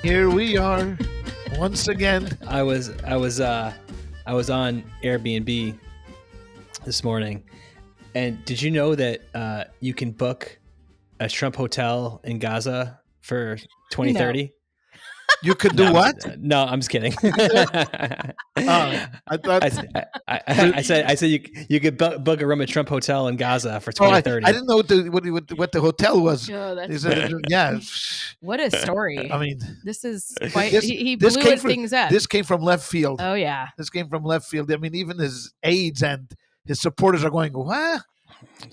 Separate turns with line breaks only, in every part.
Here we are once again.
I was on Airbnb this morning, and did you know that you can book a Trump hotel in Gaza for 2030?
You could do what?
No, I'm just kidding.
I thought.
I said you could book a room at Trump Hotel in Gaza for 2030.
I didn't know what the hotel was.
Oh, that's
Yeah.
what a story.
I mean,
this is quite.
this-
he
this
blew
came
his
from-
things up.
This came from left field.
Oh yeah.
This came from left field. I mean, even his aides and his supporters are going, what?
Do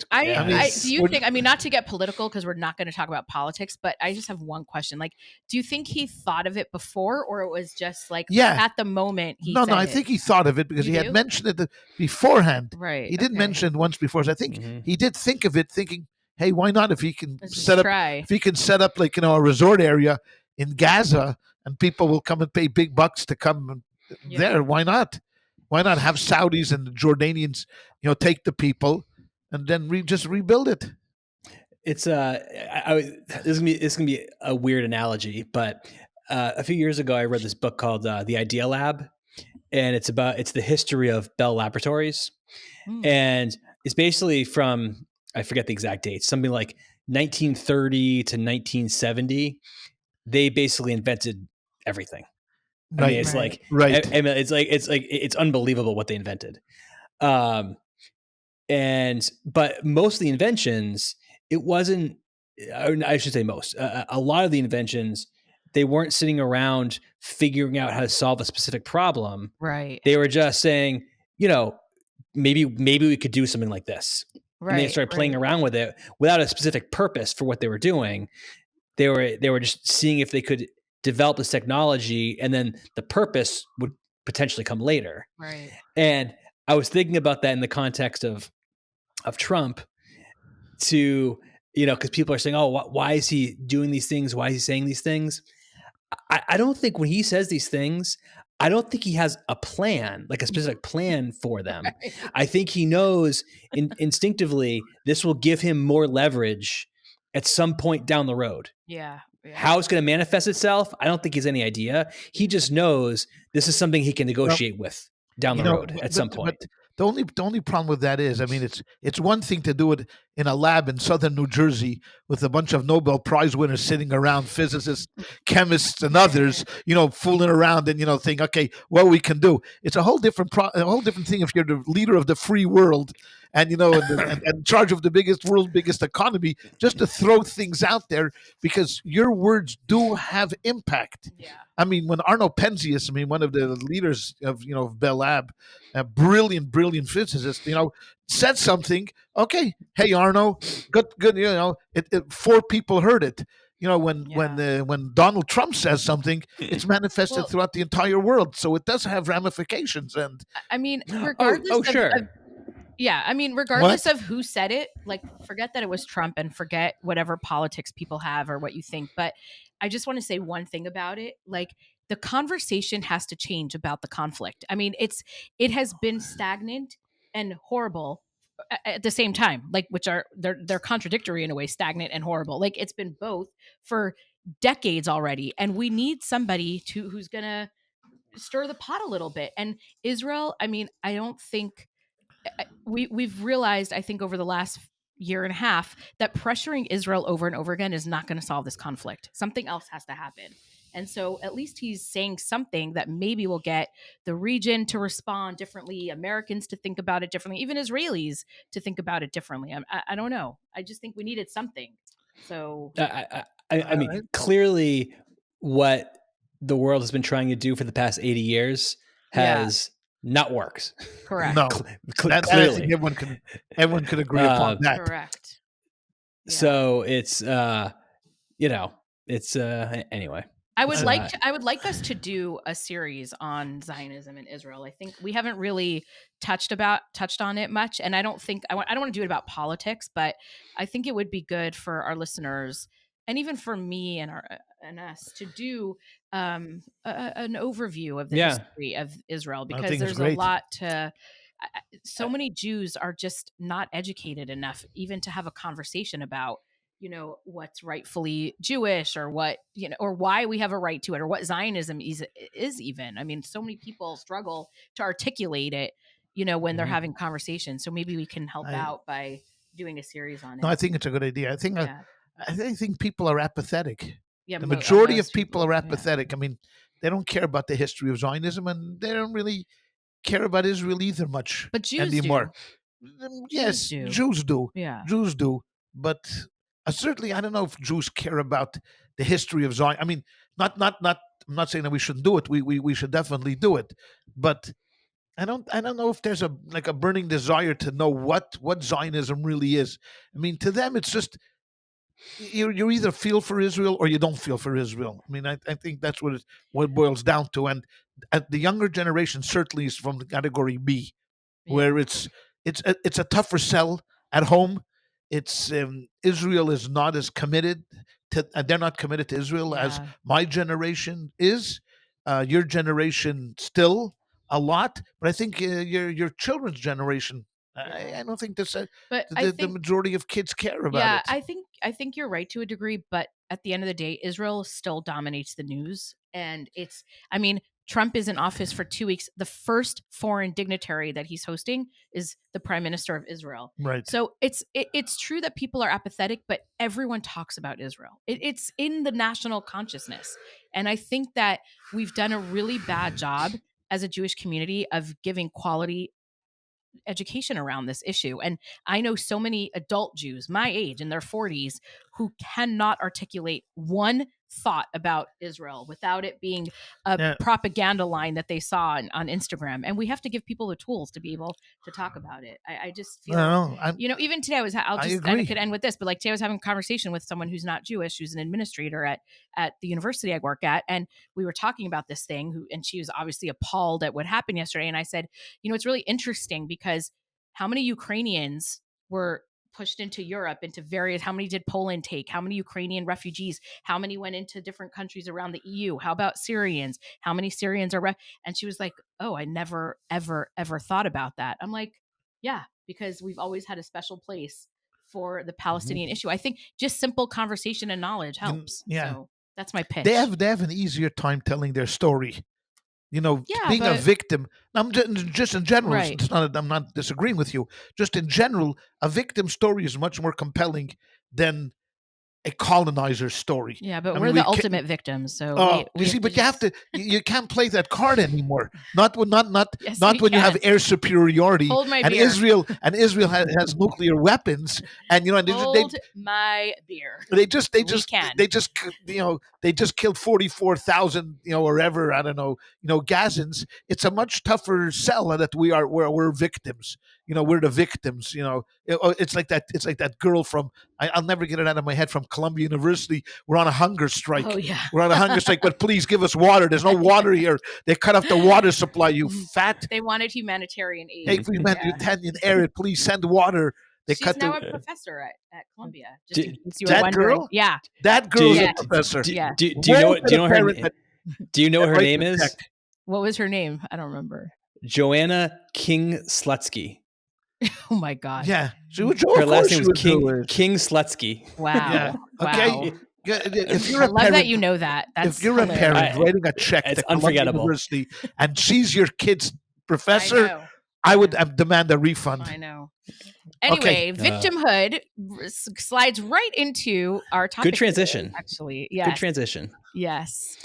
you think? I mean, not to get political because we're not going to talk about politics, but I just have one question. Like, do you think he thought of it before, or it was just like at the moment?
No, I think he thought of it because he had mentioned it beforehand.
Right.
He did mention it once before. So I think he did think of it, thinking, "Hey, why not? If he can if he can set up like a resort area in Gaza, and people will come and pay big bucks to come there. Why not? Why not have Saudis and the Jordanians, take the people." And then just rebuild it.
It's this is gonna be a weird analogy, but a few years ago I read this book called The Idea Lab, and it's the history of Bell Laboratories, and it's basically from, I forget the exact dates, something like 1930 to 1970. They basically invented everything. I mean, it's it's unbelievable what they invented. But most of the inventions, it wasn't, I should say most, a lot of the inventions, they weren't sitting around figuring out how to solve a specific problem.
Right.
They were just saying, maybe we could do something like this. Right. And they started playing around with it without a specific purpose for what they were doing. They were just seeing if they could develop this technology, and then the purpose would potentially come later.
Right.
And I was thinking about that in the context of Trump, because people are saying, "Oh, why is he doing these things? Why is he saying these things?" I don't think when he says these things, I don't think he has a plan, like a specific plan for them. Right. I think he knows instinctively this will give him more leverage at some point down the road.
Yeah.
How it's going to manifest itself, I don't think he has any idea. He just knows this is something he can negotiate with down the road at some point.
But the only problem with that is, I mean, it's one thing to do it in a lab in southern New Jersey with a bunch of Nobel Prize winners sitting around, physicists, chemists, and others, fooling around and think, okay, what we can do. It's a whole different thing if you're the leader of the free world and and in charge of the world's biggest economy, just to throw things out there because your words do have impact.
Yeah.
I mean, when Arno Penzias, one of the leaders of Bell Lab, a brilliant physicist, said something. Okay, hey Arno, good. Four people heard it. When Donald Trump says something, it's manifested throughout the entire world. So it does have ramifications. And
I mean, regardless regardless of who said it, like forget that it was Trump and forget whatever politics people have or what you think. But I just want to say one thing about it. Like the conversation has to change about the conflict. I mean, it has been stagnant and horrible at the same time, like they're contradictory in a way, stagnant and horrible. Like it's been both for decades already. And we need somebody who's going to stir the pot a little bit. And Israel, I mean, I don't think we've realized, I think over the last year and a half, that pressuring Israel over and over again is not going to solve this conflict. Something else has to happen. And so at least he's saying something that maybe will get the region to respond differently, Americans to think about it differently, even Israelis to think about it differently. I don't know. I just think we needed something. So
I mean, clearly what the world has been trying to do for the past 80 years has not worked.
Correct.
No,
clearly.
I think everyone could agree upon that.
Correct. Yeah.
So it's anyway.
I would like us to do a series on Zionism in Israel. I think we haven't really touched on it much, and I don't want to do it about politics, but I think it would be good for our listeners and even for me and us to do an overview of the history of Israel, because there's a lot to. So many Jews are just not educated enough even to have a conversation about what's rightfully Jewish, or what, or why we have a right to it, or what Zionism is even. I mean, so many people struggle to articulate it, when they're having conversations. So maybe we can help out by doing a series on it.
No, I think it's a good idea. I think people are apathetic.
Yeah,
the majority of
most
people are apathetic. I mean, they don't care about the history of Zionism, and they don't really care about Israel either much
But Jews
anymore.
Yes,
Jews do.
Yeah.
Jews do. But certainly, I don't know if Jews care about the history of Zion. I mean, not. I'm not saying that we shouldn't do it. We should definitely do it. But I don't know if there's a burning desire to know what Zionism really is. I mean, to them, it's just you either feel for Israel or you don't feel for Israel. I mean, I think that's what it boils down to. And the younger generation certainly is from the category B, where it's a tougher sell at home. It's Israel is not as committed to. They're not committed to Israel as my generation is. Your generation still a lot, but I think your children's generation. I don't think the majority of kids care about it.
I think you're right to a degree, but at the end of the day, Israel still dominates the news, and Trump is in office for 2 weeks. The first foreign dignitary that he's hosting is the Prime Minister of Israel.
Right.
So it's true that people are apathetic, but everyone talks about Israel. It's in the national consciousness, and I think that we've done a really bad job as a Jewish community of giving quality education around this issue. And I know so many adult Jews my age in their 40s who cannot articulate one thought about Israel without it being a propaganda line that they saw on Instagram. And we have to give people the tools to be able to talk about it. I just feel, even today I could end with this, but like today I was having a conversation with someone who's not Jewish, who's an administrator at the university I work at. And we were talking about this thing and she was obviously appalled at what happened yesterday. And I said, it's really interesting because how many Ukrainians were pushed into Europe, how many did Poland take? How many Ukrainian refugees? How many went into different countries around the EU? How about Syrians? How many Syrians are, and she was like, oh, I never, ever, ever thought about that. I'm like, yeah, because we've always had a special place for the Palestinian issue. I think just simple conversation and knowledge helps. So that's my pitch.
They have an easier time telling their story. Being a victim. I'm just in general.
Right.
I'm not disagreeing with you. Just in general, a victim story is much more compelling than a colonizer's story.
Yeah, but we're the ultimate victims. So
you can't play that card anymore. Not when
you
have air superiority.
Hold my
and
beer.
Israel has nuclear weapons, and
hold my beer.
They just killed 44,000 wherever, I don't know, Gazans. It's a much tougher sell that we're victims. We're the victims. It's like that girl from I'll never get it out of my head, from Columbia University. We're on a hunger strike.
Oh yeah,
we're on a hunger strike, but please give us water. There's no water here. They cut off the water supply. You fat.
They wanted humanitarian aid.
Hey, humanitarian aid. Please send water.
She's now a professor at Columbia.
That girl?
Yeah,
that girl is a professor.
Do you know what her name is?
What was her name? I don't remember.
Joanna King-Slutsky.
Oh my God.
Yeah.
Her last name was King-Slutsky.
Wow.
Yeah. Okay.
Wow.
If you're
I love that you know that. That's
if you're a parent writing a check to Columbia University and she's your kid's professor, I would demand a refund.
I know. Anyway, victimhood slides right into our topic.
Good transition.
Today, actually. Yes.
Good transition.
Yes.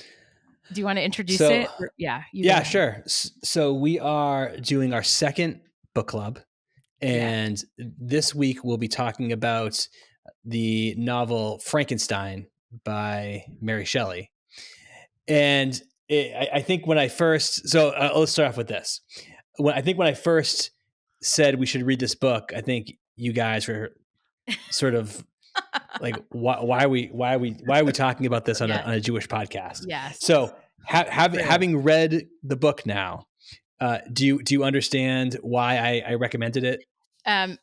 Do you want to introduce it?
Yeah, sure. So we are doing our second book club. And this week we'll be talking about the novel Frankenstein by Mary Shelley. And I think when I first, let's start off with this. When I first said we should read this book, I think you guys were sort of like, why are we talking about this on a Jewish podcast?
Yes.
So having read the book now, do you understand why I recommended it?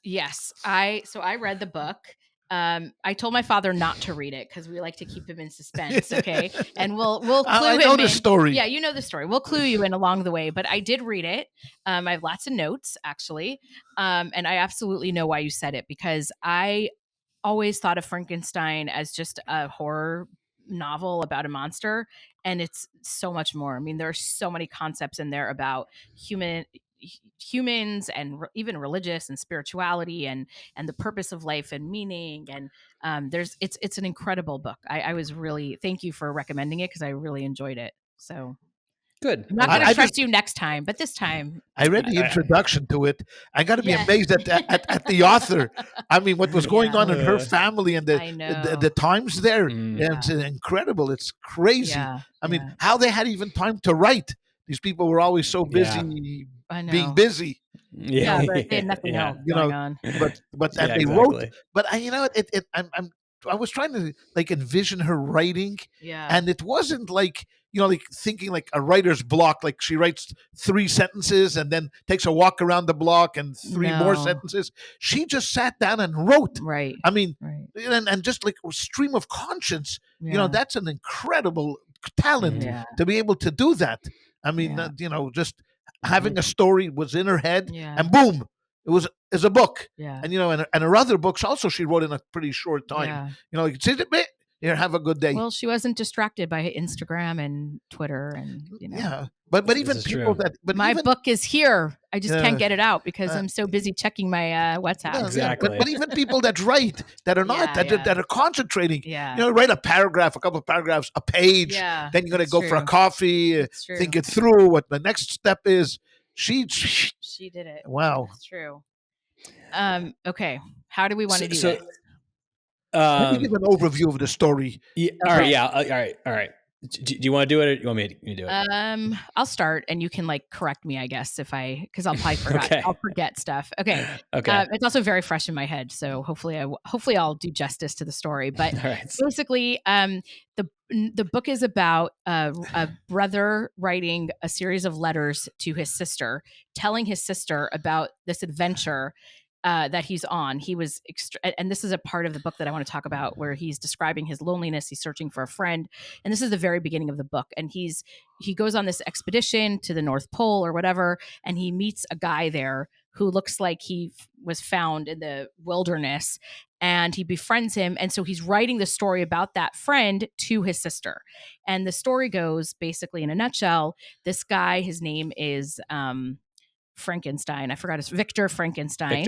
Yes. I read the book. I told my father not to read it because we like to keep him in suspense. Okay. And we'll clue him in. I know the story. Yeah. You know the story. We'll clue you in along the way, but I did read it. I have lots of notes actually. And I absolutely know why you said it, because I always thought of Frankenstein as just a horror novel about a monster, and it's so much more. I mean, there are so many concepts in there about humans and even religious and spirituality and the purpose of life and meaning, and it's an incredible book. I was really, thank you for recommending it because I really enjoyed it. So
Good.
I'm not
Okay.
going to
I
trust
just
you next time, but this time,
I read the introduction to it. I got to be
Yeah.
amazed at the author. I mean, what was going
Yeah.
on in her family and
I know.
the times there.
Mm.
Yeah, it's incredible. It's crazy.
Yeah,
I mean,
yeah.
how they had even time to write. These people were always so
Yeah.
busy
I know.
being busy,
Yeah, but they had nothing else
you
going
know.
on.
But
Yeah,
and they wrote.
exactly.
But you know, I was trying to like envision her writing,
Yeah.
and it wasn't like, you know, like thinking like a writer's block, like she writes 3 sentences and then takes a walk around the block and 3 more
No.
sentences. She just sat down and wrote.
Right.
I mean,
Right.
and just like a stream of conscience,
Yeah.
you know, that's an incredible talent
Yeah.
to be able to do that. I mean,
Yeah.
you know, just having a story was in her head,
Yeah.
and boom, is a book.
Yeah.
And you know, and her other books also she wrote in a pretty short time.
Yeah.
You know, like, "See it, mate? Here, have a good day."
Well, she wasn't distracted by Instagram and Twitter and, you know.
Yeah, but
This
even
is
people
true.
that
My
even,
book is here. I just
Yeah.
can't get it out because I'm so busy checking my WhatsApp.
yeah,
Exactly.
but even people that write that are not
Yeah,
that are concentrating.
Yeah.
You know, write a paragraph, a couple of paragraphs, a page.
Yeah.
Then you're gonna
it's
go for a
true.
coffee,
It's true.
think it through. What the next step is. She
She did it.
wow.
It's true. Okay. How do we want to do
So,
this?
Let me give an overview of the story.
yeah, all right. Yeah. All right. Do you want to do it, or you want me to do it?
I'll start, and you can like correct me, I guess, because I'll probably forget.
Okay.
I'll forget stuff. Okay.
Okay.
It's also very fresh in my head, so hopefully I'll do justice to the story. But
All right.
basically, the book is about a brother writing a series of letters to his sister, telling his sister about this adventure that he's on. He was, and this is a part of the book that I want to talk about, where he's describing his loneliness. He's searching for a friend, and this is the very beginning of the book. And he goes on this expedition to the North Pole or whatever, and he meets a guy there who looks like he was found in the wilderness, and he befriends him. And so he's writing the story about that friend to his sister. And the story goes basically in a nutshell. This guy, his name is Frankenstein. I forgot his Victor Frankenstein.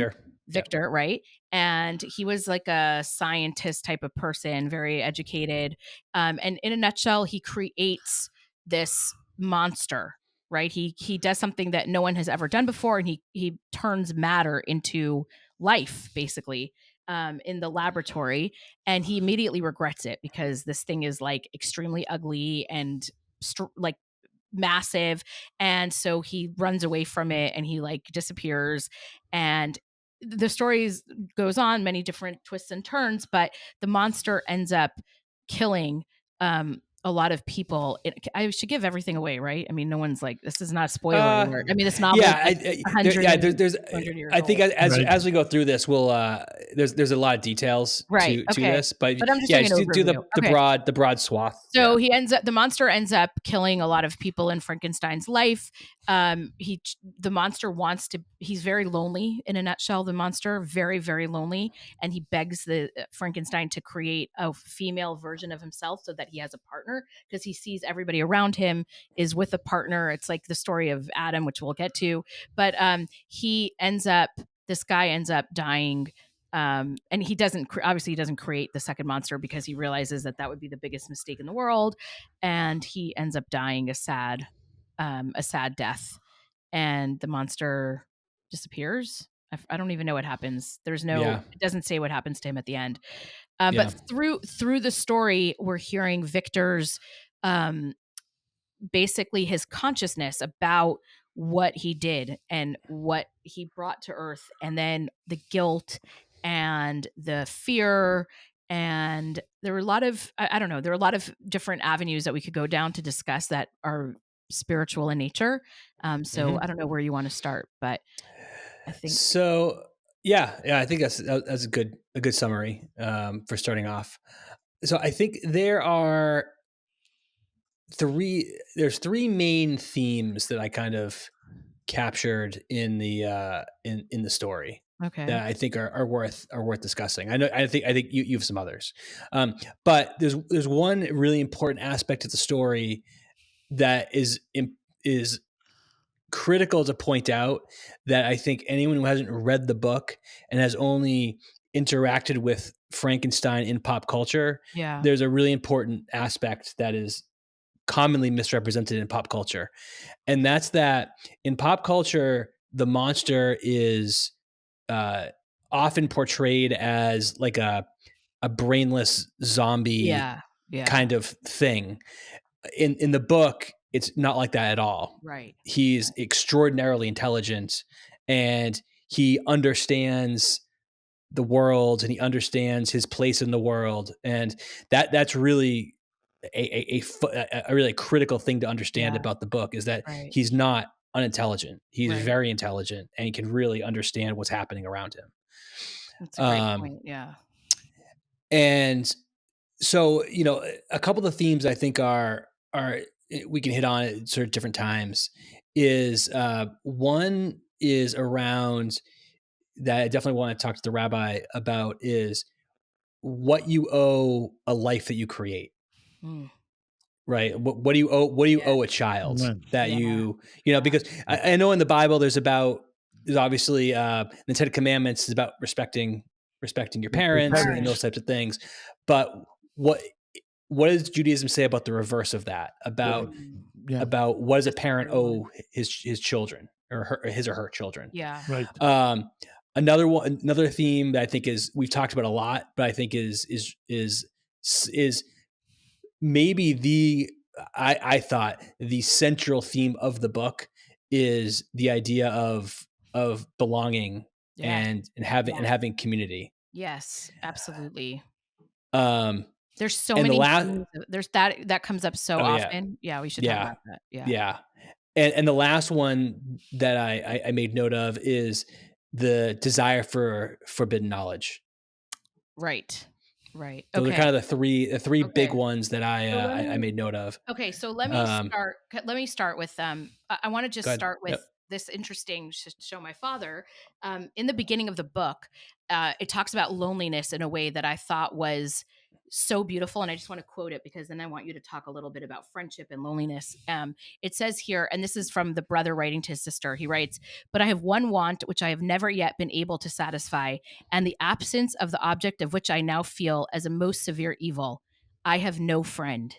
Victor, yep. Right? And he was like a scientist type of person, very educated. And in a nutshell, he creates this monster, right? He does something that no one has ever done before, and he turns matter into life, basically, in the laboratory. And he immediately regrets it because this thing is like extremely ugly and like massive. And so he runs away from it and he like disappears. And the story goes on, many different twists and turns, but the monster ends up killing a lot of people. I should give everything away, right? I mean, no one's like, this is not a spoiler alert. I mean, this novel,
yeah,
is like
there's I think as we go through this, we'll there's a lot of details to this, but I'm just do the broad swath.
So the monster ends up killing a lot of people in Frankenstein's life. The monster he's very lonely, in a nutshell. The monster, very, very lonely, and he begs the Frankenstein to create a female version of himself so that he has a partner, because he sees everybody around him is with a partner. It's like the story of Adam, which we'll get to, but this guy ends up dying. And he doesn't create the second monster because he realizes that would be the biggest mistake in the world, and he ends up dying a sad death, and the monster disappears. I don't even know what happens. It doesn't say what happens to him at the end. But through the story, we're hearing Victor's basically his consciousness about what he did and what he brought to Earth, and then the guilt and the fear. And there were a lot of, I don't know, there are a lot of different avenues that we could go down to discuss that are spiritual in nature. So I don't know where you want to start, but I think
so. Yeah, I think that's a good summary for starting off. So I think there's three main themes that I kind of captured in the in the story.
Okay.
that I think are worth discussing. I think you have some others, but there's one really important aspect of the story that is critical to point out, that I think anyone who hasn't read the book and has only interacted with Frankenstein in pop culture,
Yeah.
there's a really important aspect that is commonly misrepresented in pop culture. And that's that in pop culture, the monster is uh, often portrayed as like a brainless zombie
Yeah. Yeah.
kind of thing. In the book, it's not like that at all.
Right.
He's extraordinarily intelligent, and he understands the world, and he understands his place in the world, and that's really a really critical thing to understand
Yeah.
about the book, is that
Right.
he's not unintelligent. He's
Right.
very intelligent, and he can really understand what's happening around him.
That's a great point. Yeah.
And so, a couple of the themes I think are we can hit on at sort of different times. Is one is around that I definitely want to talk to the rabbi about, is what you owe a life that you create.
Mm.
Right. What do you owe? What do you owe a child
Right.
that
Yeah.
because I know in the Bible there's obviously the Ten Commandments is about respecting your parents and those types of things. But what does Judaism say about the reverse of that? About
Mm.
Yeah.
what does a
That's a
parent
good one.
owe his children, or his or her children?
Yeah.
Right.
Another theme that I think we've talked about a lot, but I think is maybe I thought the central theme of the book is the idea of belonging,
Yes.
and having
Yeah.
community.
Yes. Absolutely.
Um,
There's so
and the
many
last,
things. There's that comes up so
oh yeah,
often. Yeah. We should talk
yeah,
about that. Yeah.
yeah. And the last one that I made note of is the desire for forbidden knowledge.
Right. Right.
Those are
Okay.
kind of the three big
Okay.
ones that
So let
I
me
made note of.
Okay, so let me
Um,
start. Let me start with. I want to
Go
just
ahead.
start with
Yep.
this interesting show. My father, in the beginning of the book, it talks about loneliness in a way that I thought was so beautiful, and I just want to quote it because then I want you to talk a little bit about friendship and loneliness. It says here, and this is from the brother writing to his sister. He writes, "But I have one want which I have never yet been able to satisfy, and the absence of the object of which I now feel as a most severe evil. I have no friend."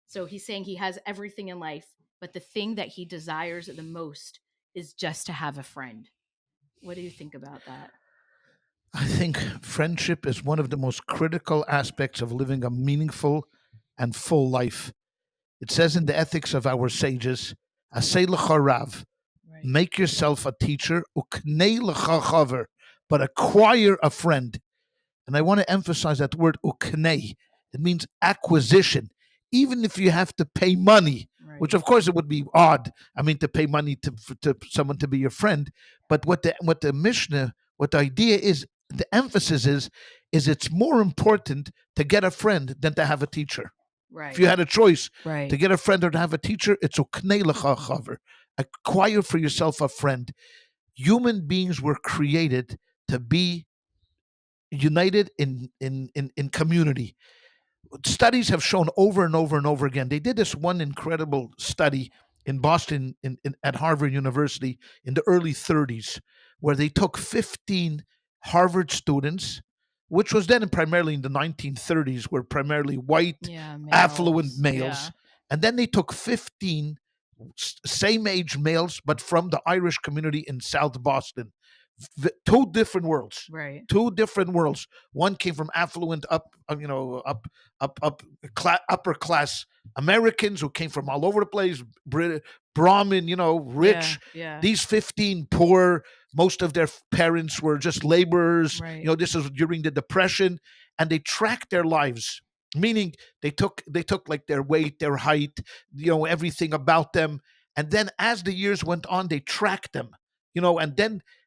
So he's saying he has everything in life, but the thing that he desires the most is just to have a friend. What do you think about that?
I think friendship is one of the most critical aspects of living a meaningful and full life. It says in the ethics of our sages, "Asay lecha rav,"
Right.
make yourself a teacher, uknei lecha chaver, but acquire a friend. And I want to emphasize that word uknei. It means acquisition. Even if you have to pay money,
Right.
which of course it would be odd. I mean, to pay money to someone to be your friend. But what the Mishnah, what the idea is, the emphasis is it's more important to get a friend than to have a teacher.
Right.
If you had a choice
Right.
to get a friend or to have a teacher, it's uknei lecha chaver. Acquire for yourself a friend. Human beings were created to be united in community. Studies have shown over and over and over again. They did this one incredible study in Boston at Harvard University in the early 30s, where they took 15 Harvard students, which was then primarily in the 1930s, were primarily white,
Yeah.
affluent
Males.
males.
Yeah.
And then they took 15 same age males, but from the Irish community in South Boston. Two different worlds.
Right.
Two different worlds. One came from affluent, upper class Americans who came from all over the place, Brahmin, rich.
Yeah.
These 15 poor. Most of their parents were just laborers.
Right.
This is during the Depression, and they tracked their lives. Meaning they took like their weight, their height, everything about them, and then as the years went on, they tracked them,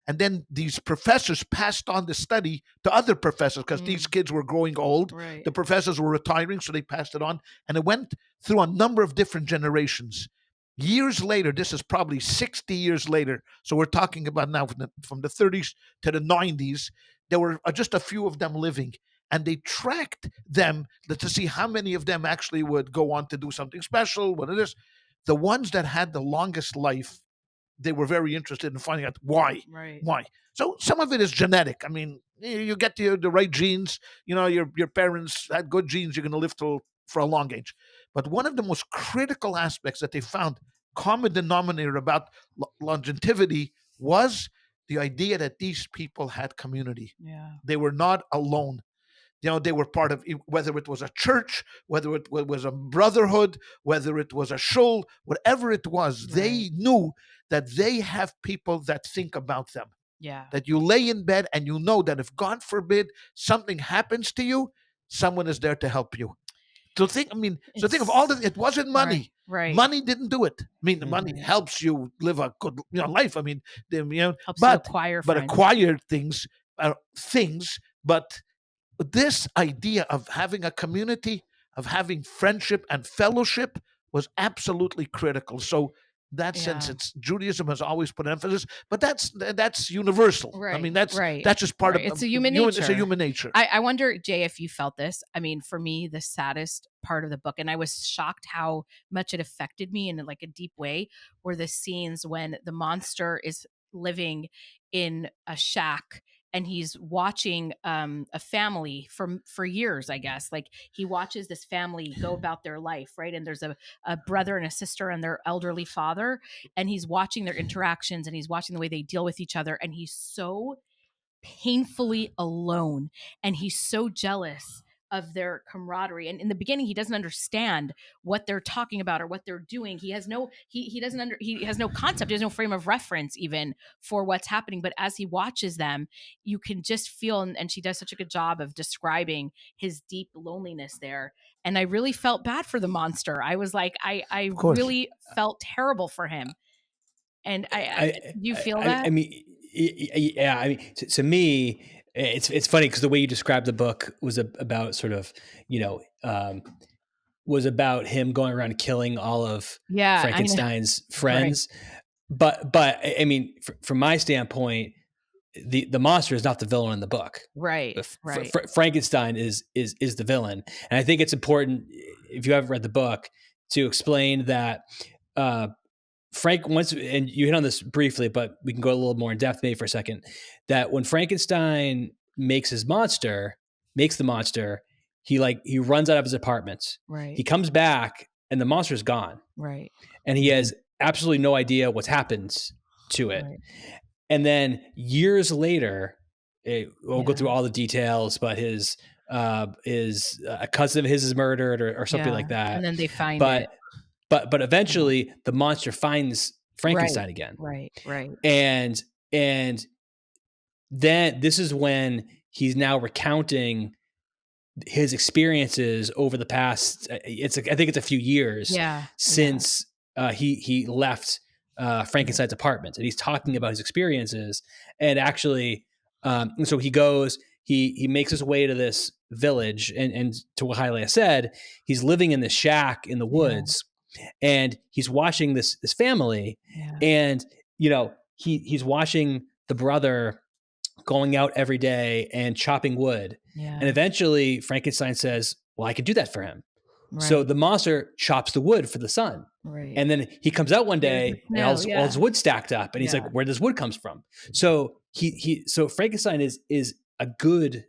and then these professors passed on the study to other professors because these kids were growing old.
Right.
The professors were retiring, so they passed it on, and it went through a number of different generations. Years later, this is probably 60 years later. So we're talking about now from the 30s to the 90s. There were just a few of them living, and they tracked them to see how many of them actually would go on to do something special. What it is, the ones that had the longest life, they were very interested in finding out why.
Right.
Why? So some of it is genetic. I mean, you get the right genes. Your parents had good genes. You're going to live for a long age. But one of the most critical aspects that they found, common denominator about longevity, was the idea that these people had community.
Yeah.
They were not alone. They were part of, whether it was a church, whether it was a brotherhood, whether it was a shul, whatever it was,
Right.
they knew that they have people that think about them.
Yeah.
That you lay in bed and you know that if, God forbid, something happens to you, someone is there to help you. So think of all that. It wasn't money.
Right.
Money didn't do it. I mean, the money
Right.
helps you live a good life. I mean,
Helps you acquire
but
friends.
acquired things are things. But this idea of having a community, of having friendship and fellowship, was absolutely critical. So that sense,
Yeah.
it's Judaism has always put emphasis, but that's universal. I
Right.
mean, that's
Right.
just part
Right.
of
It's a human nature.
It's a human nature.
I wonder, Jay, if you felt this. I mean, for me, the saddest part of the book, and I was shocked how much it affected me in like a deep way, were the scenes when the monster is living in a shack and he's watching a family for years, I guess. Like he watches this family go about their life, right? And there's a brother and a sister and their elderly father, and he's watching their interactions and he's watching the way they deal with each other, and he's so painfully alone and he's so jealous of their camaraderie. And in the beginning, he doesn't understand what they're talking about or what they're doing. He has no he has no concept, he has no frame of reference even for what's happening. But as he watches them, you can just feel, and she does such a good job of describing his deep loneliness there. And I really felt bad for the monster. I was like, I really felt terrible for him. And do you feel that?
I mean, yeah. I mean, to me, it's funny because the way you described the book was about sort of, was about him going around killing all of Frankenstein's friends. Right. But I mean, from my standpoint, the monster is not the villain in the book.
Right.
Frankenstein is the villain, and I think it's important, if you haven't read the book, to explain that. Frank, and you hit on this briefly, but we can go a little more in depth maybe for a second, that when Frankenstein makes the monster, he runs out of his apartment.
Right.
He comes back and the monster's gone.
Right.
And he has absolutely no idea what's happened to it. Right. And then years later, we'll go through all the details, but his a cousin of his is murdered or something like that.
And then they find it.
But eventually the monster finds Frankenstein again.
Right.
And then this is when he's now recounting his experiences over the past, I think it's a few years since he left Frankenstein's apartment, and he's talking about his experiences. And actually, so he goes, he makes his way to this village, and to what ChayaLeah said, he's living in this shack in the woods. And he's watching this family, and he's watching the brother going out every day and chopping wood. And eventually Frankenstein says, well, I could do that for him. Right. So the monster chops the wood for the son. Right. And then he comes out one day and all his wood stacked up, and he's like, where does wood comes from? So so Frankenstein is a good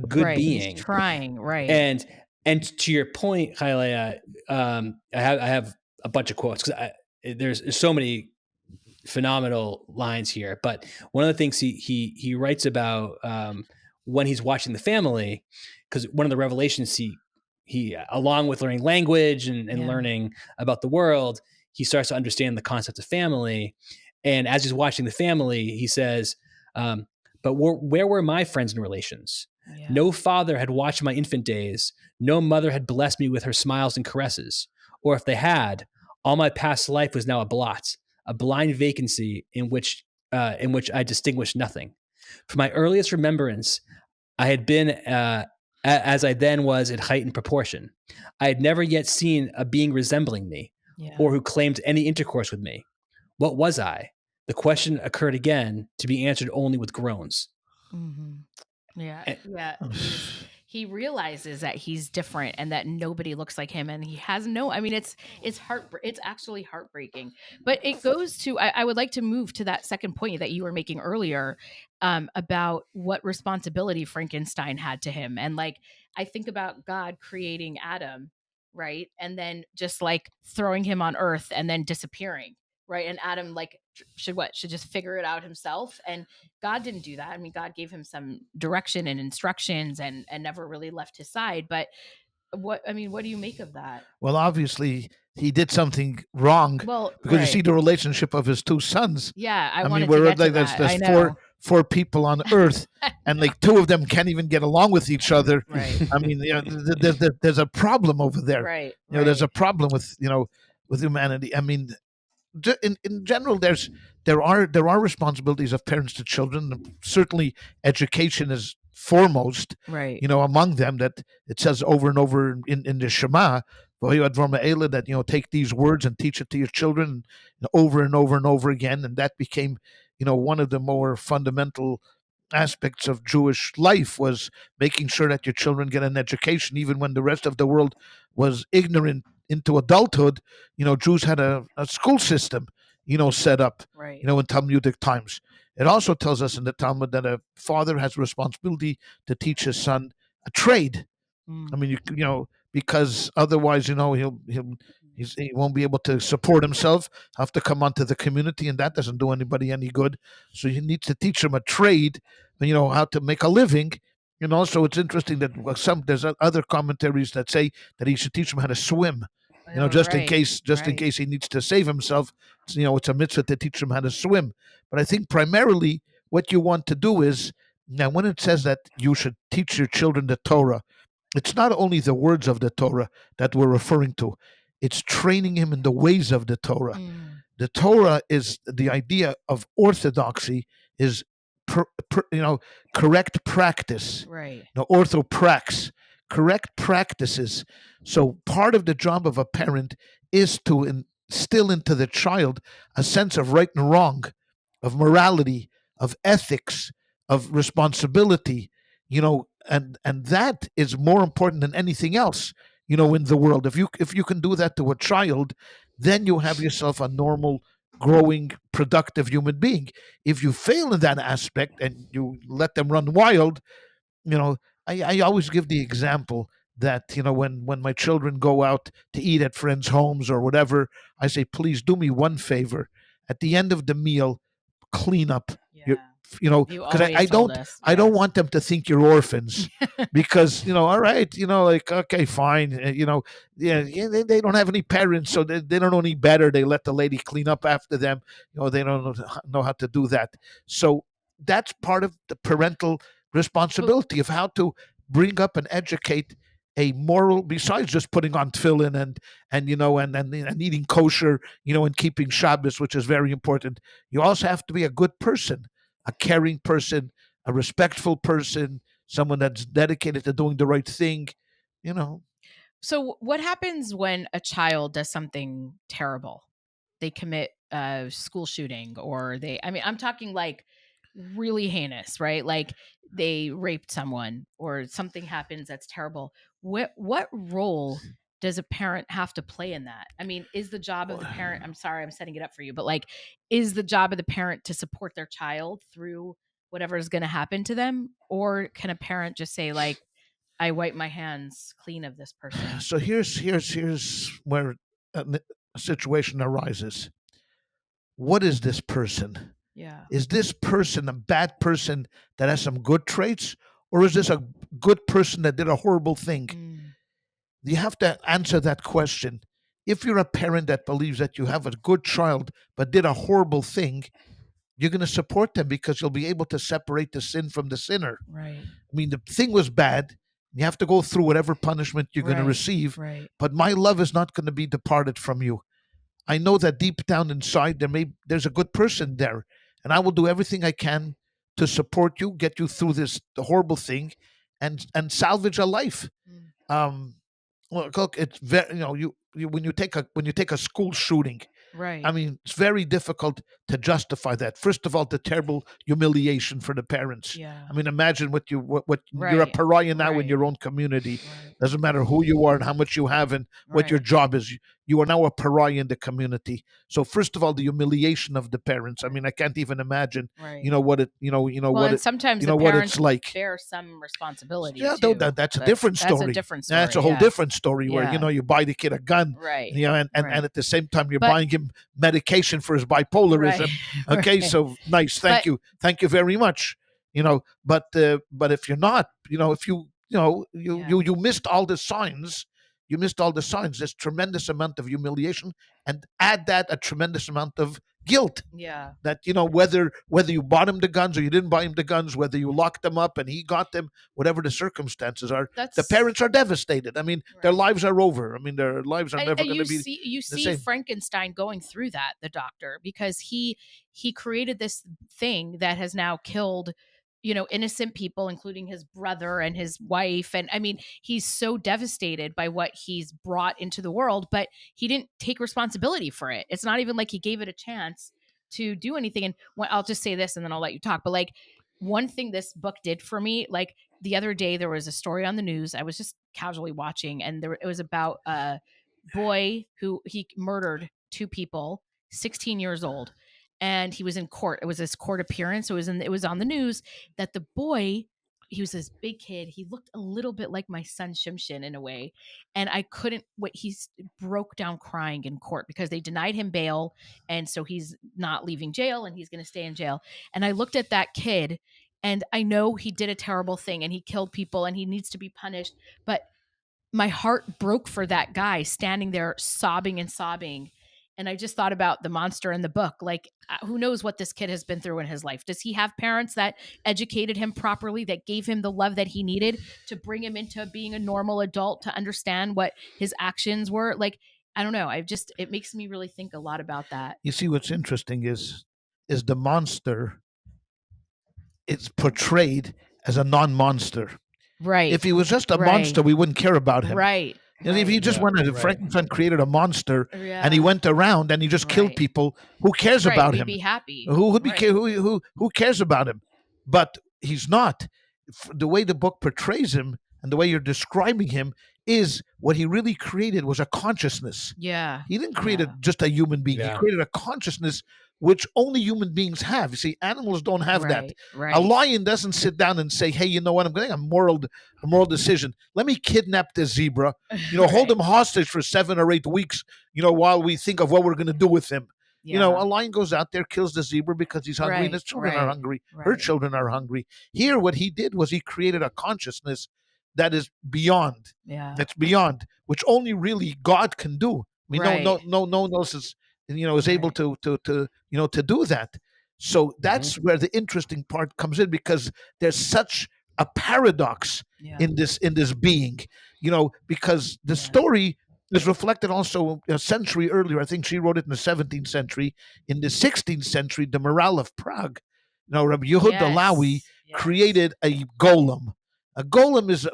being.
He's trying, right.
And to your point, ChayaLeah, I have a bunch of quotes because there's so many phenomenal lines here. But one of the things he writes about when he's watching the family, because one of the revelations he along with learning language and learning about the world, he starts to understand the concept of family. And as he's watching the family, he says, but where were my friends and relations? Yeah. No father had watched my infant days. No mother had blessed me with her smiles and caresses. Or if they had, all my past life was now a blot, a blind vacancy in which I distinguished nothing. From my earliest remembrance, I had been as I then was in height and proportion. I had never yet seen a being resembling me,
Yeah.
or who claimed any intercourse with me. What was I? The question occurred again, to be answered only with groans.
Mhm. Yeah.
Eh,
Yeah. He realizes that he's different and that nobody looks like him, and he has no. I mean, it's it's actually heartbreaking. But it goes to. I would like to move to that second point that you were making earlier, about what responsibility Frankenstein had to him, and like I think about God creating Adam, right, and then just like throwing him on Earth and then disappearing, right, and Adam like should just figure it out himself, and God didn't do that. I mean, God gave him some direction and instructions and never really left his side. But what do you make of that?
Well, obviously, he did something wrong
Well,
because you
right.
see the relationship of his two sons.
Yeah, I
I mean,
wanted to
where
get to
like
that.
there's
I know.
four people on Earth, and like two of them can't even get along with each other.
Right.
I mean, there's a problem over there.
Right.
There's a
Right.
problem with with humanity. I mean, in general, there are responsibilities of parents to children. Certainly, education is foremost.
Right.
Among them, that it says over and over in the Shema, that take these words and teach it to your children over and over and over again, and that became one of the more fundamental aspects of Jewish life, was making sure that your children get an education, even when the rest of the world was ignorant into adulthood. Jews had a school system, set up,
Right.
in Talmudic times. It also tells us in the Talmud that a father has responsibility to teach his son a trade. I mean, because otherwise, he won't be able to support himself. Have to come onto the community, and that doesn't do anybody any good. So you need to teach him a trade, how to make a living. And also, it's interesting that there's other commentaries that say that he should teach him how to swim. Just in case he needs to save himself. It's a mitzvah to teach him how to swim. But I think primarily what you want to do is, now when it says that you should teach your children the Torah, it's not only the words of the Torah that we're referring to, it's training him in the ways of the Torah. The Torah is the idea of orthodoxy, is correct practice.
Right.
Orthoprax, correct practices. So part of the job of a parent is to instill into the child a sense of right and wrong, of morality, of ethics, of responsibility, and that is more important than anything else, in the world. If you can do that to a child, then you have yourself a normal, growing, productive human being. If you fail in that aspect and you let them run wild, I always give the example that when my children go out to eat at friends' homes or whatever, I say, please do me one favor. At the end of the meal, clean up your,
You
because
always
I
told
don't
us.
I don't
Yes.
want them to think you're orphans, because all right, like, okay, fine, yeah, they don't have any parents, so they don't know any better. They let the lady clean up after them. They don't know how to do that. So that's part of the parental responsibility of how to bring up and educate a moral, besides just putting on tefillin and eating kosher, and keeping Shabbos, which is very important. You also have to be a good person, a caring person, a respectful person, someone that's dedicated to doing the right thing,
So what happens when a child does something terrible? They commit a school shooting, or I'm talking like really heinous, right? Like they raped someone or something happens that's terrible. What role does a parent have to play in that? I mean, is the job of the parent, I'm sorry, I'm setting it up for you, but like, is the job of the parent to support their child through whatever is going to happen to them? Or can a parent just say like, I wipe my hands clean of this person?
So here's where a situation arises. What is this person?
Yeah.
Is this person a bad person that has some good traits, or is this a good person that did a horrible thing? You have to answer that question. If you're a parent that believes that you have a good child but did a horrible thing, you're going to support them because you'll be able to separate the sin from the sinner.
Right.
I mean, the thing was bad. You have to go through whatever punishment you're going to receive,
Right.
but my love is not going to be departed from you. I know that deep down inside there's a good person there, and I will do everything I can to support you, get you through this horrible thing, and salvage a life. look, it's very, you when you take a school shooting, I
Right.
mean, it's very difficult to justify that. First of all, the terrible humiliation for the parents.
Yeah.
I mean, imagine what you're a
Right.
pariah now in
Right.
your own community.
Right.
Doesn't matter who you are and how much you have and what your
Right.
job is. You are now a pariah in the community. So first of all, the humiliation of the parents. I mean, I can't even imagine.
Right.
What it.
Well, and sometimes the
What it's
parents
like.
bear some responsibility
Yeah,
too.
that's a different
That's a
story.
different
That's
story.
a whole
Yeah.
different story where
Yeah.
you buy the kid a gun,
Right.
and
Right.
at the same time you're
But-
buying him medication for his bipolarism.
Right.
Okay,
Right.
so nice, thank you very much. But if you're not, if you missed all the signs, you missed all the signs. There's tremendous amount of humiliation, and add that a tremendous amount of guilt.
Yeah.
That whether you bought him the guns or you didn't buy him the guns, whether you locked them up and he got them, whatever the circumstances are,
That's
the parents are devastated. I mean, their
Right.
lives are over. I mean, their lives are never
And
going to be
you
the
see
same.
Frankenstein going through that, the doctor, because he created this thing that has now killed innocent people, including his brother and his wife. And I mean, he's so devastated by what he's brought into the world, but he didn't take responsibility for it. It's not even like he gave it a chance to do anything. And I'll just say this and then I'll let you talk. But like, one thing this book did for me, like the other day, there was a story on the news. I was just casually watching, and it was about a boy who he murdered two people, 16 years old, and he was in court. It was his court appearance. It was on the news that the boy, he was this big kid. He looked a little bit like my son Shimshin in a way, and I couldn't wait. He broke down crying in court because they denied him bail, and so he's not leaving jail, and he's going to stay in jail. And I looked at that kid, and I know he did a terrible thing, and he killed people, and he needs to be punished, but my heart broke for that guy standing there sobbing and sobbing. And I just thought about the monster in the book. Like, who knows what this kid has been through in his life? Does he have parents that educated him properly, that gave him the love that he needed to bring him into being a normal adult, to understand what his actions were? Like, I don't know. It makes me really think a lot about that.
You see, what's interesting is the monster. It's portrayed as a non-monster.
Right.
If he was just a
Right.
monster, we wouldn't care about him.
Right.
And if he just went and
right.
Frankenstein created a monster
Yeah.
and he went around and he just killed
Right.
people, who cares
Right,
about
we'd
him?
be happy.
Who would be
Right.
who cares about him? But he's not. The way the book portrays him and the way you're describing him is what he really created was a consciousness.
Yeah.
He didn't create
Yeah.
just a human being.
Yeah.
He created a consciousness which only human beings have. You see, animals don't have that.
Right.
A lion doesn't sit down and say, "Hey, you know what? I'm going to make a moral decision. Let me kidnap this zebra. Hold
Right.
him hostage for 7 or 8 weeks. While we think of what we're going to do with him."
Yeah.
A lion goes out there, kills the zebra because he's hungry, and his children are
Right.
hungry. Her
Right.
children are hungry. Here, what he did was he created a consciousness that is beyond.
Yeah.
That's beyond, which only really God can do. I mean,
Right.
no one else is able
Right.
to do that. So that's where the interesting part comes in, because there's such a paradox
Yeah.
in this being, because the
Yeah.
story is reflected also a century earlier. I think she wrote it in the 17th century. In the 16th century, the Morale of Prague, Rabbi Yehud Alawi
Yes.
created a golem. A golem is a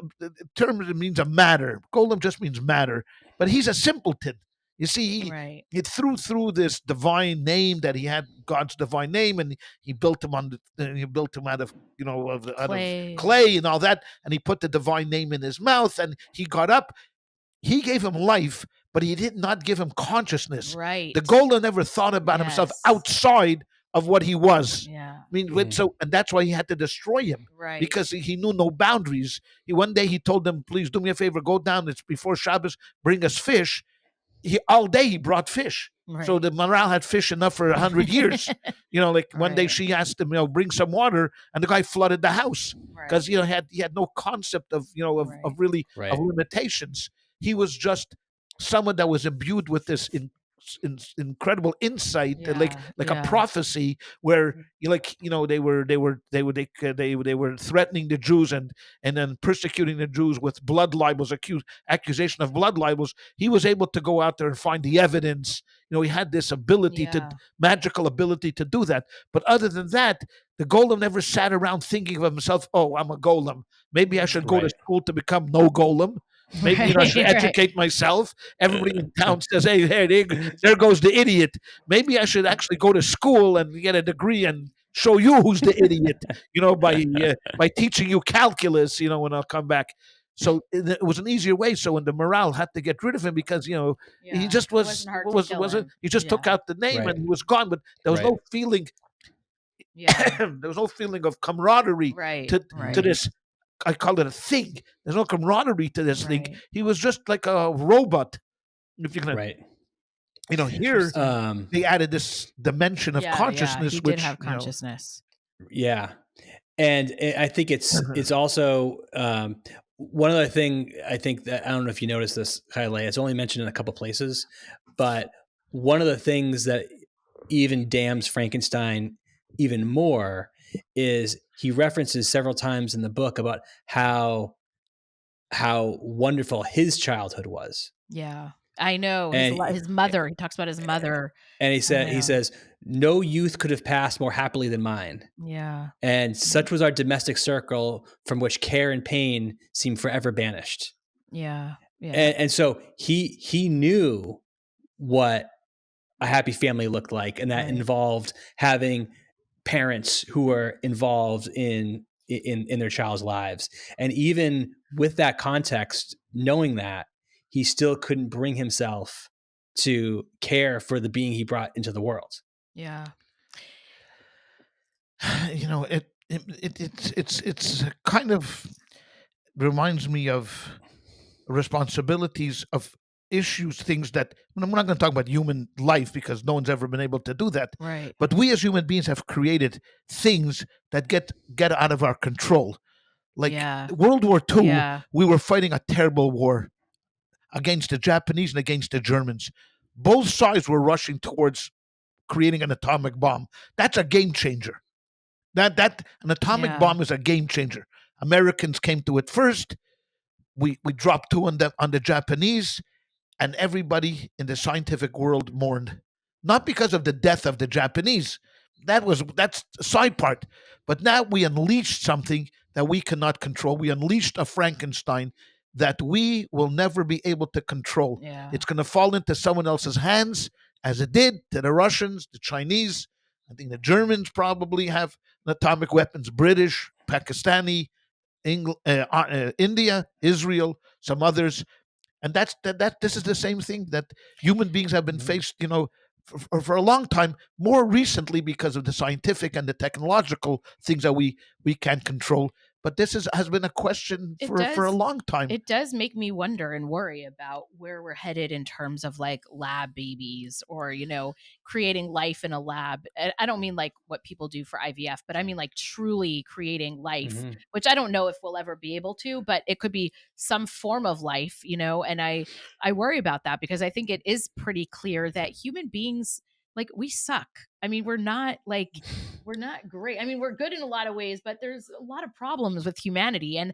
term that means a matter. Golem just means matter, but he's a simpleton. You see,
Right.
he through this divine name that he had, God's divine name, and he built him he built him out of
Clay.
clay and all that, and he put the divine name in his mouth, and he got up. He gave him life, but he did not give him consciousness.
Right.
The golem never thought about himself
Yes.
outside of what he was.
Yeah.
I mean, and that's why he had to destroy him,
Right.
because he knew no boundaries. One day he told them, "Please do me a favor, go down. It's before Shabbos. Bring us fish." All day he brought fish.
Right.
So the morale had fish enough for 100 years. One day
Right.
she asked him, bring some water, and the guy flooded the house
Right.
because he had no concept of
Right.
really
Right.
of limitations. He was just someone that was imbued with this incredible insight, like
Yeah.
a prophecy, where they were threatening the Jews and then persecuting the Jews with blood libels, accusation of blood libels. He was able to go out there and find the evidence. He had this ability
Yeah.
magical ability to do that. But other than that, the golem never sat around thinking of himself, "Oh, I'm a golem. Maybe I should go to
Right.
school to become no golem." Maybe I should educate myself. Everybody in town says, "Hey, there goes the idiot." Maybe I should actually go to school and get a degree and show you who's the idiot. By teaching you calculus. When I'll come back. So it was an easier way. So when the morale had to get rid of him because he just he just took out the name and he was gone. But there was no feeling. There was no feeling of camaraderie to this. I call it a thing. There's no camaraderie to this thing. He was just like a robot. If you're gonna, here they added this dimension of consciousness.
He did have consciousness.
Yeah, and I think it's also one other thing. I think that I don't know if you noticed this, ChayaLeah. It's only mentioned in a couple places, but one of the things that even damns Frankenstein even more is he references several times in the book about how wonderful his childhood was.
Yeah, I know. His mother. He talks about his mother,
and he says, "No youth could have passed more happily than mine."
Yeah,
and such was our domestic circle from which care and pain seemed forever banished.
Yeah,
and so he knew what a happy family looked like, and that involved having parents who were involved in their child's lives. And even with that context, knowing that, he still couldn't bring himself to care for the being he brought into the world.
Yeah.
It's kind of reminds me of responsibilities of issues, things that I'm not going to talk about human life because no one's ever been able to do that.
Right.
But we as human beings have created things that get out of our control. Like World War II, we were fighting a terrible war against the Japanese and against the Germans. Both sides were rushing towards creating an atomic bomb. That's a game changer. That an atomic bomb is a game changer. Americans came to it first. We dropped two on the Japanese. And everybody in the scientific world mourned, not because of the death of the Japanese. That's the side part. But now we unleashed something that we cannot control. We unleashed a Frankenstein that we will never be able to control.
Yeah.
It's going to fall into someone else's hands, as it did to the Russians, the Chinese. I think the Germans probably have atomic weapons. British, Pakistani, India, Israel, some others. And this is the same thing that human beings have been faced, for a long time, more recently because of the scientific and the technological things that we can't control. But this has been a question for a long time.
It does make me wonder and worry about where we're headed in terms of like lab babies or, creating life in a lab. I don't mean like what people do for IVF, but I mean like truly creating life, which I don't know if we'll ever be able to, but it could be some form of life, and I worry about that because I think it is pretty clear that human beings, like, we suck. I mean, we're not great. I mean, we're good in a lot of ways, but there's a lot of problems with humanity. And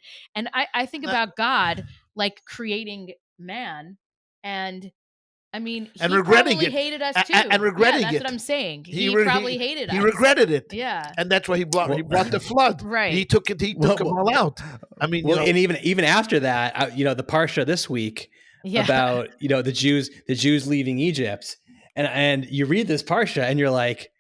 I think about God, like, creating man, and I mean, he
regretting
probably hated us too.
And regretting
that's
it.
what I'm saying. He probably hated us.
He regretted it.
Yeah.
And that's why he brought the flood.
Right.
He took them all out. I mean,
and even after that, the parsha this week about, the Jews leaving Egypt. And you read this parsha and you're like,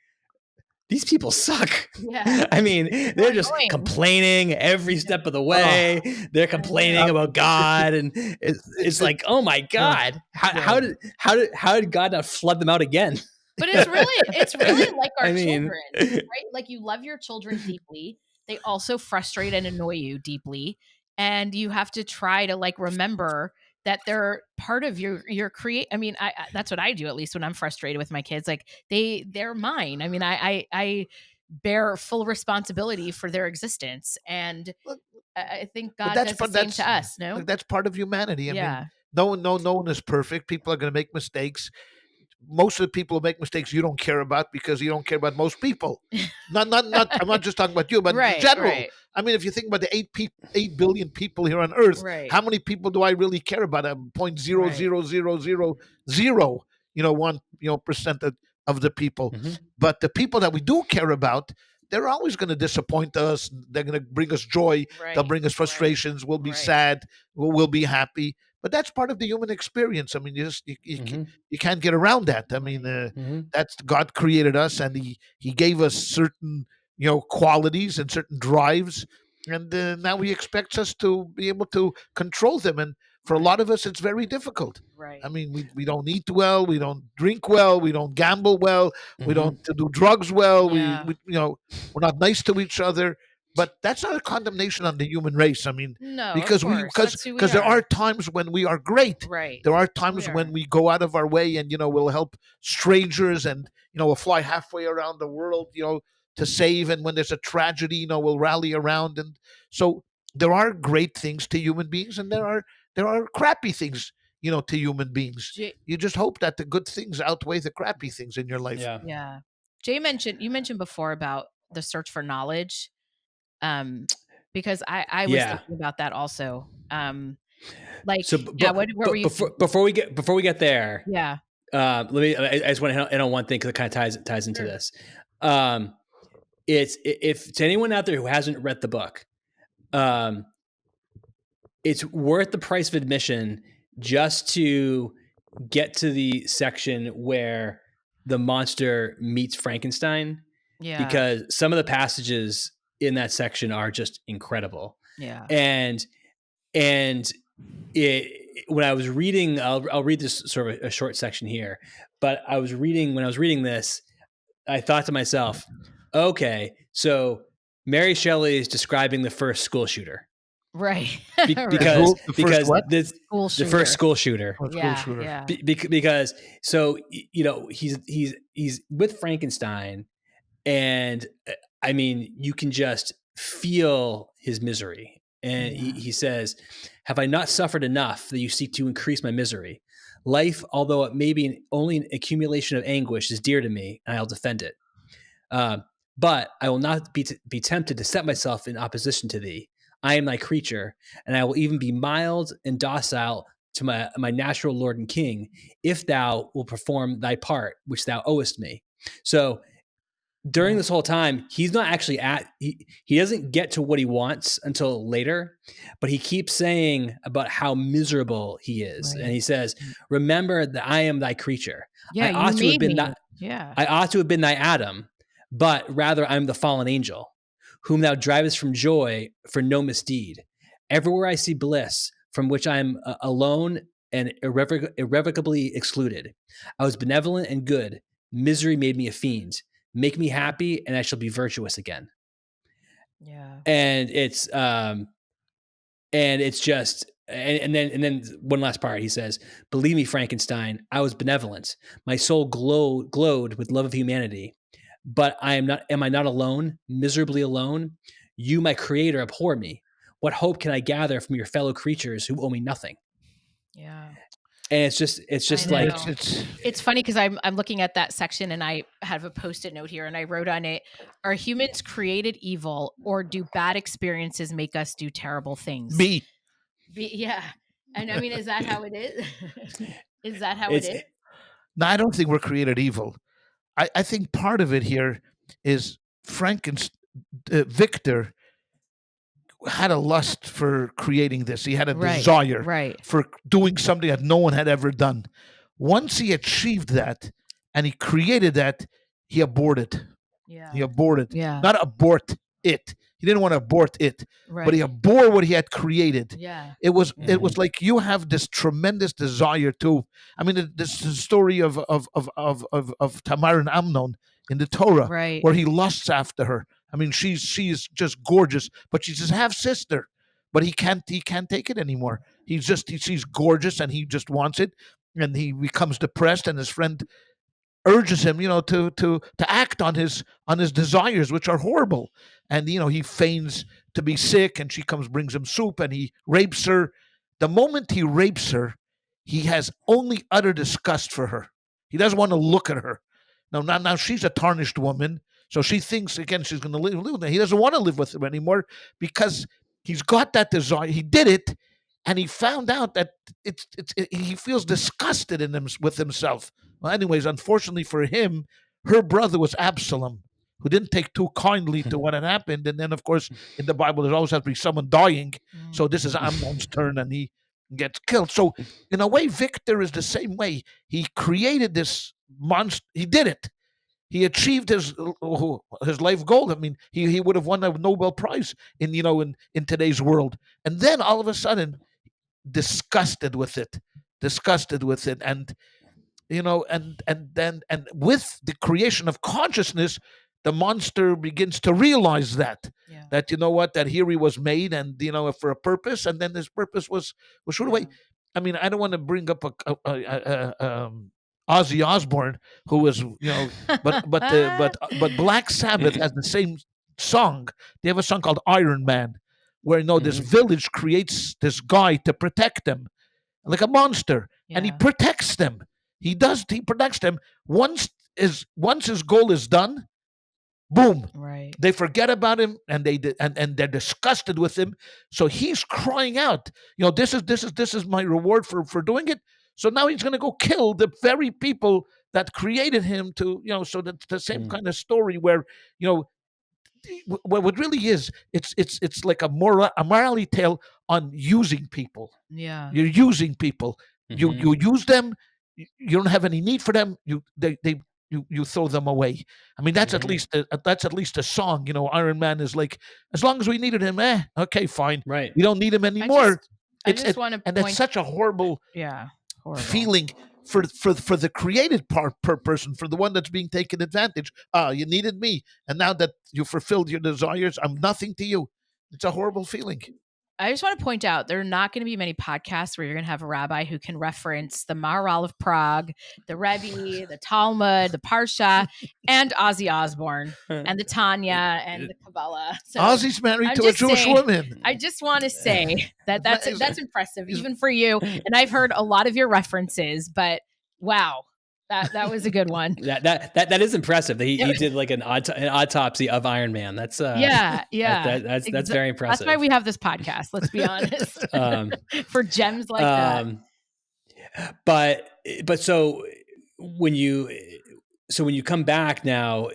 these people suck.
Yeah.
I mean, they're just complaining every step of the way. They're complaining about God, and it's like, oh my God, how did God not flood them out again?
But it's really like our children, right? Like, you love your children deeply. They also frustrate and annoy you deeply, and you have to try to, like, remember that they're part of your I mean, I that's what I do, at least when I'm frustrated with my kids. Like, they're mine. I mean, I bear full responsibility for their existence, and I think God does the same to us. No,
that's part of humanity. I mean, no one is perfect. People are going to make mistakes. Most of the people who make mistakes you don't care about because you don't care about most people. Not. I'm not just talking about you, but in general. Right. I mean, if you think about the 8 billion people here on Earth, how many people do I really care about? 0.00000, 1% of the people. Mm-hmm. But the people that we do care about, they're always going to disappoint us. They're going to bring us joy. Right. They'll bring us frustrations. We'll be sad. We'll be happy. but that's part of the human experience. I mean,
Mm-hmm.
you can't get around that. I mean,
Mm-hmm.
that's God created us, and he gave us certain qualities and certain drives, and now he expects us to be able to control them. And for a lot of us, it's very difficult.
Right.
I mean, we don't eat well, we don't drink well, we don't gamble well, we
Mm-hmm.
don't do drugs well,
Yeah.
we're not nice to each other. But that's not a condemnation on the human race. I mean,
No,
because
of course. That's who we
there are
are.
times when we are great.
Right.
There are
That's who we
times
are.
when we go out of our way and we'll help strangers, and we'll fly halfway around the world to save. And when there's a tragedy, we'll rally around. And so there are great things to human beings, and there are crappy things to human beings. You just hope that the good things outweigh the crappy things in your life.
Yeah.
Yeah. You mentioned before about the search for knowledge. Because I was thinking about that also. Like,
So,
yeah, what were you
before we get there?
Yeah.
Let me. I just want to hit on one thing because it kind of ties into this. It's if to anyone out there who hasn't read the book, it's worth the price of admission just to get to the section where the monster meets Frankenstein.
Yeah.
Because some of the passages in that section are just incredible.
Yeah.
And when I was reading, I'll read this sort of a short section here, but when I was reading this, I thought to myself, okay, so Mary Shelley is describing the first school shooter.
Right.
Because
the
first school shooter.
Yeah.
Because so he's with Frankenstein, and I mean, you can just feel his misery. And he says, "Have I not suffered enough that you seek to increase my misery? Life, although it may be only an accumulation of anguish, is dear to me, and I'll defend it. But I will not be tempted to set myself in opposition to thee. I am thy creature, and I will even be mild and docile to my natural Lord and King, if thou will perform thy part, which thou owest me." So during this whole time, he's not actually he doesn't get to what he wants until later, but he keeps saying about how miserable he is. Right. And he says, "Remember that I am thy creature.
Yeah,
I ought to have been
I
ought to have been thy Adam, but rather I'm the fallen angel, whom thou drivest from joy for no misdeed. Everywhere I see bliss, from which I am alone and irrevocably excluded. I was benevolent and good. Misery made me a fiend. Make me happy, and I shall be virtuous again."
Yeah.
And it's just and then one last part. He says, "Believe me, Frankenstein, I was benevolent. My soul glowed with love of humanity. But am I not alone, miserably alone? You, my creator, abhor me. What hope can I gather from your fellow creatures who owe me nothing?"
Yeah.
And it's just like
it's funny because I'm looking at that section and I have a Post-it note here and I wrote on it, "Are humans created evil, or do bad experiences make us do terrible things?" Yeah. And I mean, is that how it is? Is that how it is?
No, I don't think we're created evil. I think part of it here is Victor had a lust for creating this. He had a desire for doing something that no one had ever done. Once he achieved that and he created that, he aborted.
Yeah.
He aborted.
Yeah.
Not abort it. He didn't want to abort it, but he abhorred what he had created.
Yeah.
It was like you have this tremendous desire to. I mean, this is the story of Tamar and Amnon in the Torah, where he lusts after her. I mean, she's just gorgeous, but she's his half sister. But he can't take it anymore. She's gorgeous, and he just wants it, and he becomes depressed, and his friend urges him, to act on his desires, which are horrible. And he feigns to be sick, and she brings him soup, and he rapes her. The moment he rapes her, he has only utter disgust for her. He doesn't want to look at her. Now she's a tarnished woman, so she thinks again she's going to live with him. He doesn't want to live with him anymore because he's got that desire. He did it, and he found out that he feels disgusted with himself. Well, anyways, unfortunately for him, her brother was Absalom, who didn't take too kindly to what had happened. And then, of course, in the Bible, there always has to be someone dying. So this is Amnon's turn, and he gets killed. So in a way, Victor is the same way. He created this monster. He did it. He achieved his life goal. I mean, he would have won a Nobel Prize in today's world. And then all of a sudden, disgusted with it, and and with the creation of consciousness, the monster begins to realize that
Yeah.
that that here he was made, and for a purpose, and then this purpose was short away. I mean, I don't want to bring up Ozzy Osbourne, who was but Black Sabbath has the same song. They have a song called Iron Man, where this village creates this guy to protect them, like a monster, and he
Yeah.
protects them. He protects them. Once his goal is done, boom,
Right.
they forget about him, and and they're disgusted with him. So he's crying out, this is my reward for doing it. So now he's going to go kill the very people that created him to, so that's the same kind of story where, what really is, it's like a morality tale on using people.
Yeah.
You're using people. You use them. You don't have any need for them. You throw them away. I mean, that's at least a song. Iron Man is like, as long as we needed him, okay, fine.
Right.
We don't need him anymore.
I just want to
and
point.
it's such a horrible
Horrible.
feeling for the created person, for the one that's being taken advantage. You needed me, and now that you fulfilled your desires, I'm nothing to you. It's a horrible feeling.
I just want to point out there are not going to be many podcasts where you're going to have a rabbi who can reference the Maharal of Prague, the Rebbe, the Talmud, the Parsha, and Ozzy Osbourne, and the Tanya, and the Kabbalah. So
Ozzy's married
I'm
to a
just
Jewish
saying-
woman.
I just want to say that's impressive, even for you. And I've heard a lot of your references, but wow, that was a good one.
That is impressive. That he did like an autopsy of Iron Man. That's that's very impressive.
That's why we have this podcast. Let's be honest, for gems like that.
But so when you come back now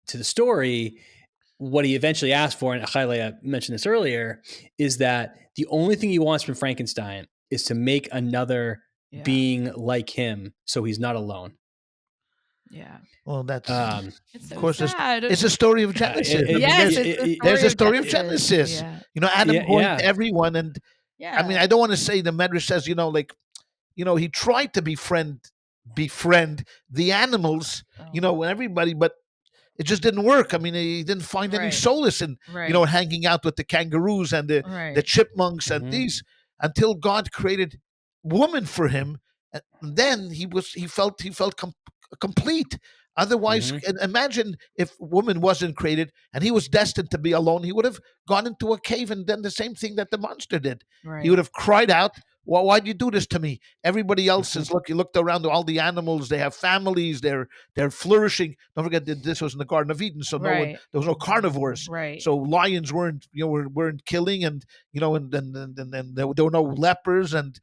to the story, what he eventually asked for, and ChayaLeah mentioned this earlier, is that the only thing he wants from Frankenstein is to make another being like him, so he's not alone.
Yeah.
Well, that's
it's so
of course
sad.
it's a story of Genesis. There's a story of Genesis.
Yeah.
Adam going to everyone, and I mean, I don't want to say the Medrash says, he tried to befriend the animals, and everybody, but it just didn't work. I mean, he didn't find any solace in, hanging out with the kangaroos and the chipmunks and these, until God created woman for him. And then he felt complete. Otherwise, imagine if woman wasn't created and he was destined to be alone, he would have gone into a cave and done the same thing that the monster did.
Right.
He would have cried out, well, why'd you do this to me? Everybody else is you looked around to all the animals, they have families, they're flourishing. Don't forget that this was in the Garden of Eden, so there was no carnivores.
Right.
So lions weren't killing, and and there were no lepers, and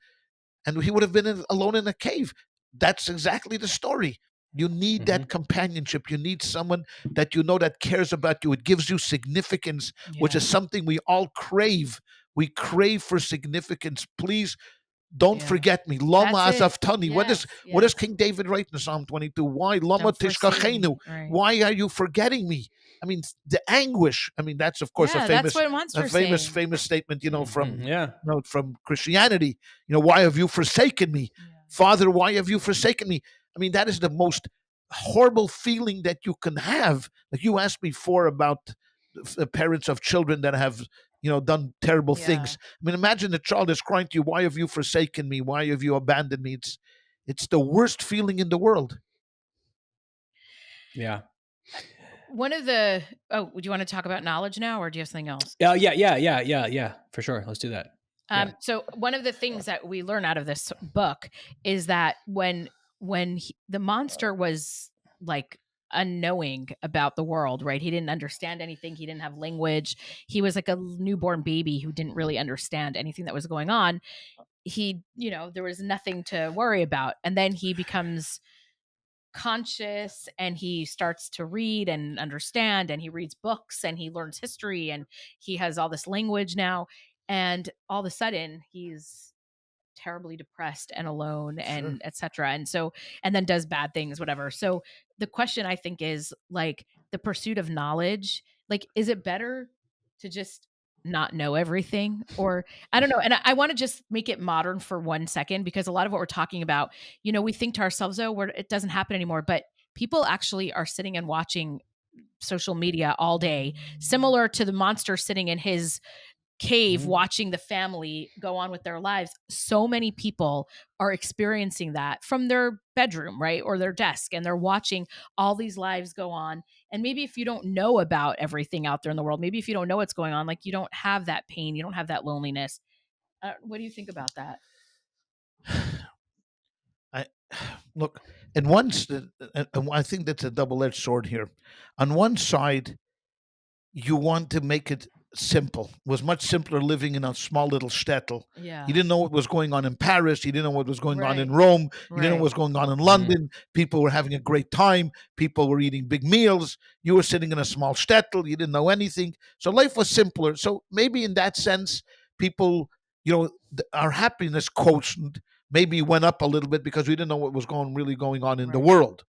he would have been alone in a cave. That's exactly the story. You need that companionship. You need someone that that cares about you. It gives you significance, which is something we all crave. We crave for significance. Please don't forget me. Lama azaftani. What does King David write in Psalm 22? Why lama tishkachenu? Why are you forgetting me? I mean, the anguish. I mean, that's of course a famous statement. From Christianity. Why have you forsaken me, Father? Why have you forsaken me? I mean, that is the most horrible feeling that you can have. Like you asked before about the parents of children that have done terrible things. I mean, imagine the child is crying to you, why have you forsaken me? Why have you abandoned me? It's the worst feeling in the world.
Yeah.
One of the do you want to talk about knowledge now, or do you have something else?
Yeah, for sure. Let's do that.
So one of the things that we learn out of this book is that when the monster was like unknowing about the world, right? He didn't understand anything. He didn't have language. He was like a newborn baby who didn't really understand anything that was going on. He, there was nothing to worry about. And then he becomes conscious and he starts to read and understand, and he reads books and he learns history and he has all this language now. And all of a sudden he's terribly depressed and alone
Sure.
and etc. And so, and then does bad things, whatever. So the question I think is like the pursuit of knowledge, like, is it better to just not know everything? Or I don't know. And I want to just make it modern for 1 second, because a lot of what we're talking about, you know, we think to ourselves, oh, it doesn't happen anymore. But people actually are sitting and watching social media all day, similar to the monster sitting in his cave watching the family go on with their lives. So many people are experiencing that from their bedroom, right? Or their desk, and they're watching all these lives go on. And maybe if you don't know about everything out there in the world, maybe if you don't know what's going on, like, you don't have that pain, you don't have that loneliness. What do you think about that?
I look, and once I think that's a double-edged sword here. On one side, you want to make it simple. It was much simpler living in a small little shtetl.
Yeah.
You didn't know what was going on in Paris. You didn't know what was going on in
Right.
Rome. You didn't know
Right.
what was going on in London. People were having a great time. People were eating big meals. You were sitting in a small shtetl. You didn't know anything. So life was simpler. So maybe in that sense, people, our happiness quotient maybe went up a little bit because we didn't know what was really going on in the
Right.
world.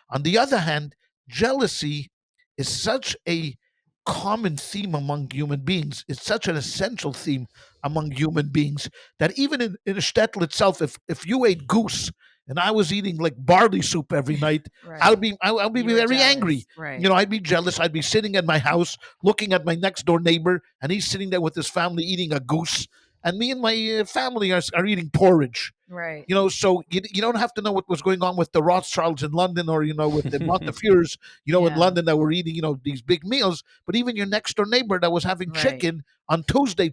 On the other hand, jealousy is such a common theme among human beings. It's such an essential theme among human beings that even in a shtetl itself, if you ate goose and I was eating like barley soup every night,
Right.
I'll be
You were
very
jealous.
angry.
Right.
I'd be jealous. I'd be sitting at my house looking at my next door neighbor, and he's sitting there with his family eating a goose, and me and my family are eating porridge.
Right.
So you don't have to know what was going on with the Rothschilds in London, or with the Montefiores, in
Yeah.
London, that were eating, these big meals. But even your next door neighbor that was having
Right.
chicken on Tuesday,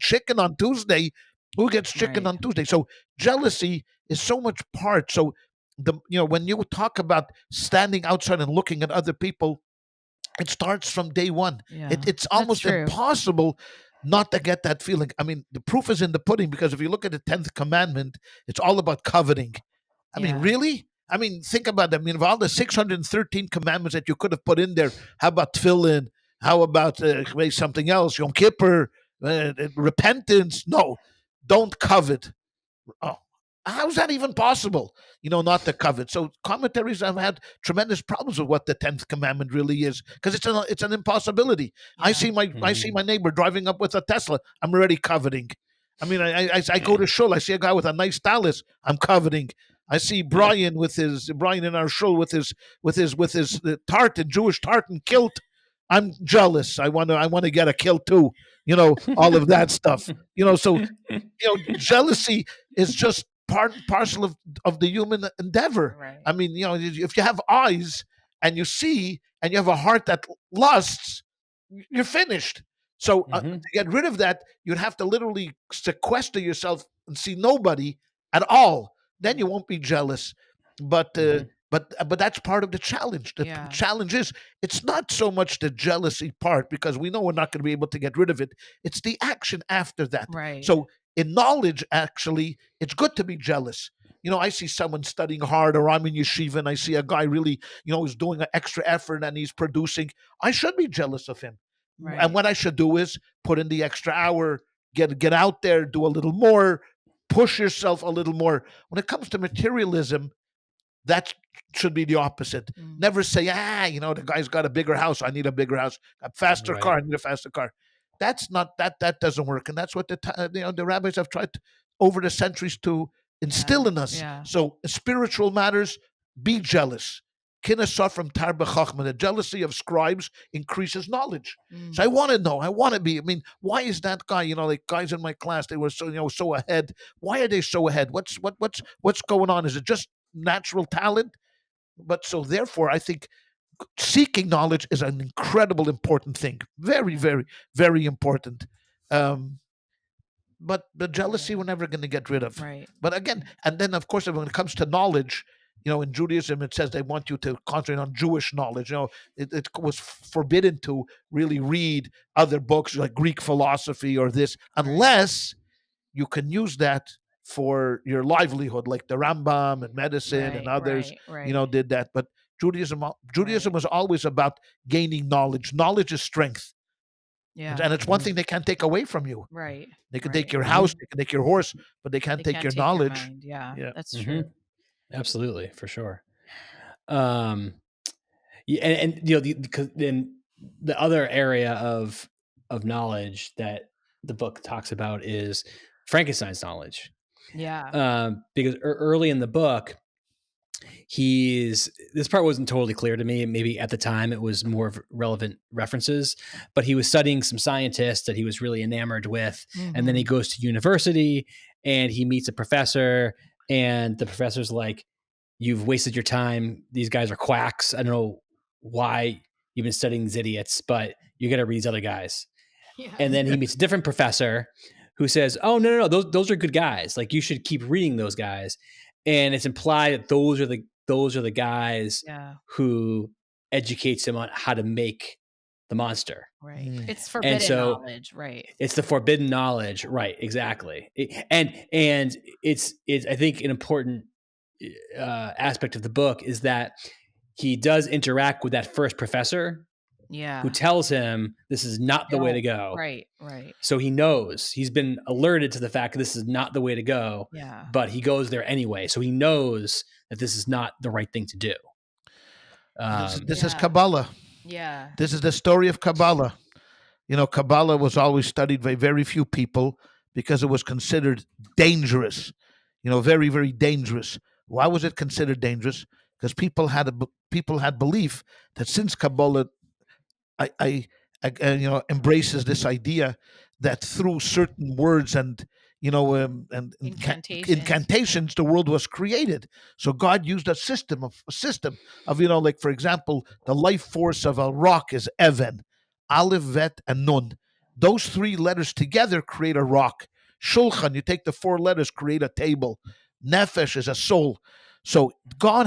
who gets chicken
Right.
on Tuesday? So jealousy is so much part. So when you talk about standing outside and looking at other people, it starts from day one.
Yeah.
It's
That's
almost
true.
impossible not to get that feeling. I mean, the proof is in the pudding, because if you look at the 10th commandment, it's all about coveting. I mean,
Yeah.
really? I mean, think about that. I mean, of all the 613 commandments that you could have put in there, how about tefillin? How about something else? Yom Kippur, repentance? No, don't covet. Oh, how's that even possible? Not to covet. So commentaries have had tremendous problems with what the 10th commandment really is, because it's an impossibility. I
Yeah.
see my neighbor driving up with a Tesla. I'm already coveting. I mean, I go to shul. I see a guy with a nice talus. I'm coveting. I see Brian in our shul with his tartan, Jewish tartan kilt. I'm jealous. I want to get a kilt too. All of that stuff. So jealousy is just part and parcel of the human endeavor.
Right.
I mean, if you have eyes and you see, and you have a heart that lusts, you're finished. So to get rid of that, you'd have to literally sequester yourself and see nobody at all. Then you won't be jealous. But but that's part of the challenge. The
Yeah.
challenge is, it's not so much the jealousy part, because we know we're not going to be able to get rid of it. It's the action after that.
Right.
So in knowledge, actually, it's good to be jealous. I see someone studying hard, or I'm in yeshiva and I see a guy really, who's doing an extra effort and he's producing. I should be jealous of him.
Right.
And what I should do is put in the extra hour, get out there, do a little more, push yourself a little more. When it comes to materialism, that should be the opposite. Never say, the guy's got a bigger house, I need a bigger house. A faster
Right.
car, I need a faster car. That's not that doesn't work, and that's what the rabbis have tried over the centuries to instill in us.
Yeah.
So spiritual matters, be jealous. Kinasah from Tarba Chachma, the jealousy of scribes increases knowledge. So I want to know. I want to be. I mean, why is that guy? Like guys in my class, they were so ahead. Why are they so ahead? What's going on? Is it just natural talent? But so therefore, I think seeking knowledge is an incredible important thing. Very, very, very important. But the jealousy we're never going to get rid of.
Right.
But again, and then of course, when it comes to knowledge, in Judaism, it says they want you to concentrate on Jewish knowledge. It was forbidden to really read other books like Greek philosophy or this, unless you can use that for your livelihood, like the Rambam and medicine and others,
Right.
did that. But Judaism was always about gaining knowledge. Knowledge is strength.
Yeah.
And it's one thing they can't take away from you.
Right.
They can
Right.
take your house, they can take your horse, but they can't
They
take
can't
your
take your
knowledge.
mind. Yeah.
Yeah.
That's true.
Absolutely, for sure. Yeah, and because then the other area of knowledge that the book talks about is Frankenstein's knowledge.
Yeah.
Because early in the book, this part wasn't totally clear to me. Maybe at the time it was more of relevant references, but he was studying some scientists that he was really enamored with. And then he goes to university and he meets a professor, and the professor's like, "You've wasted your time. These guys are quacks. I don't know why you've been studying these idiots, but you got to read these other guys."
Yeah.
And then he meets a different professor who says, "Oh, no, those are good guys. Like, you should keep reading those guys." And it's implied that those are the guys
Yeah.
who educates him on how to make the monster.
Right. It's forbidden knowledge. Right.
It's the forbidden knowledge. Right. Exactly. And it's I think an important aspect of the book is that he does interact with that first professor,
Yeah.
who tells him this is not the way to go.
Right. Right.
So he knows, he's been alerted to the fact that this is not the way to go.
Yeah.
But he goes there anyway. So he knows that this is not the right thing to do.
This is Kabbalah.
Yeah.
This is the story of Kabbalah. Kabbalah was always studied by very few people because it was considered dangerous. Very, very dangerous. Why was it considered dangerous? Because people had belief that since Kabbalah embraces this idea that through certain words and incantations the world was created. So God used a system of like, for example, the life force of a rock is Even, Aleph, Vet, and Nun. Those three letters together create a rock. Shulchan, you take the four letters, create a table. Nefesh is a soul. So God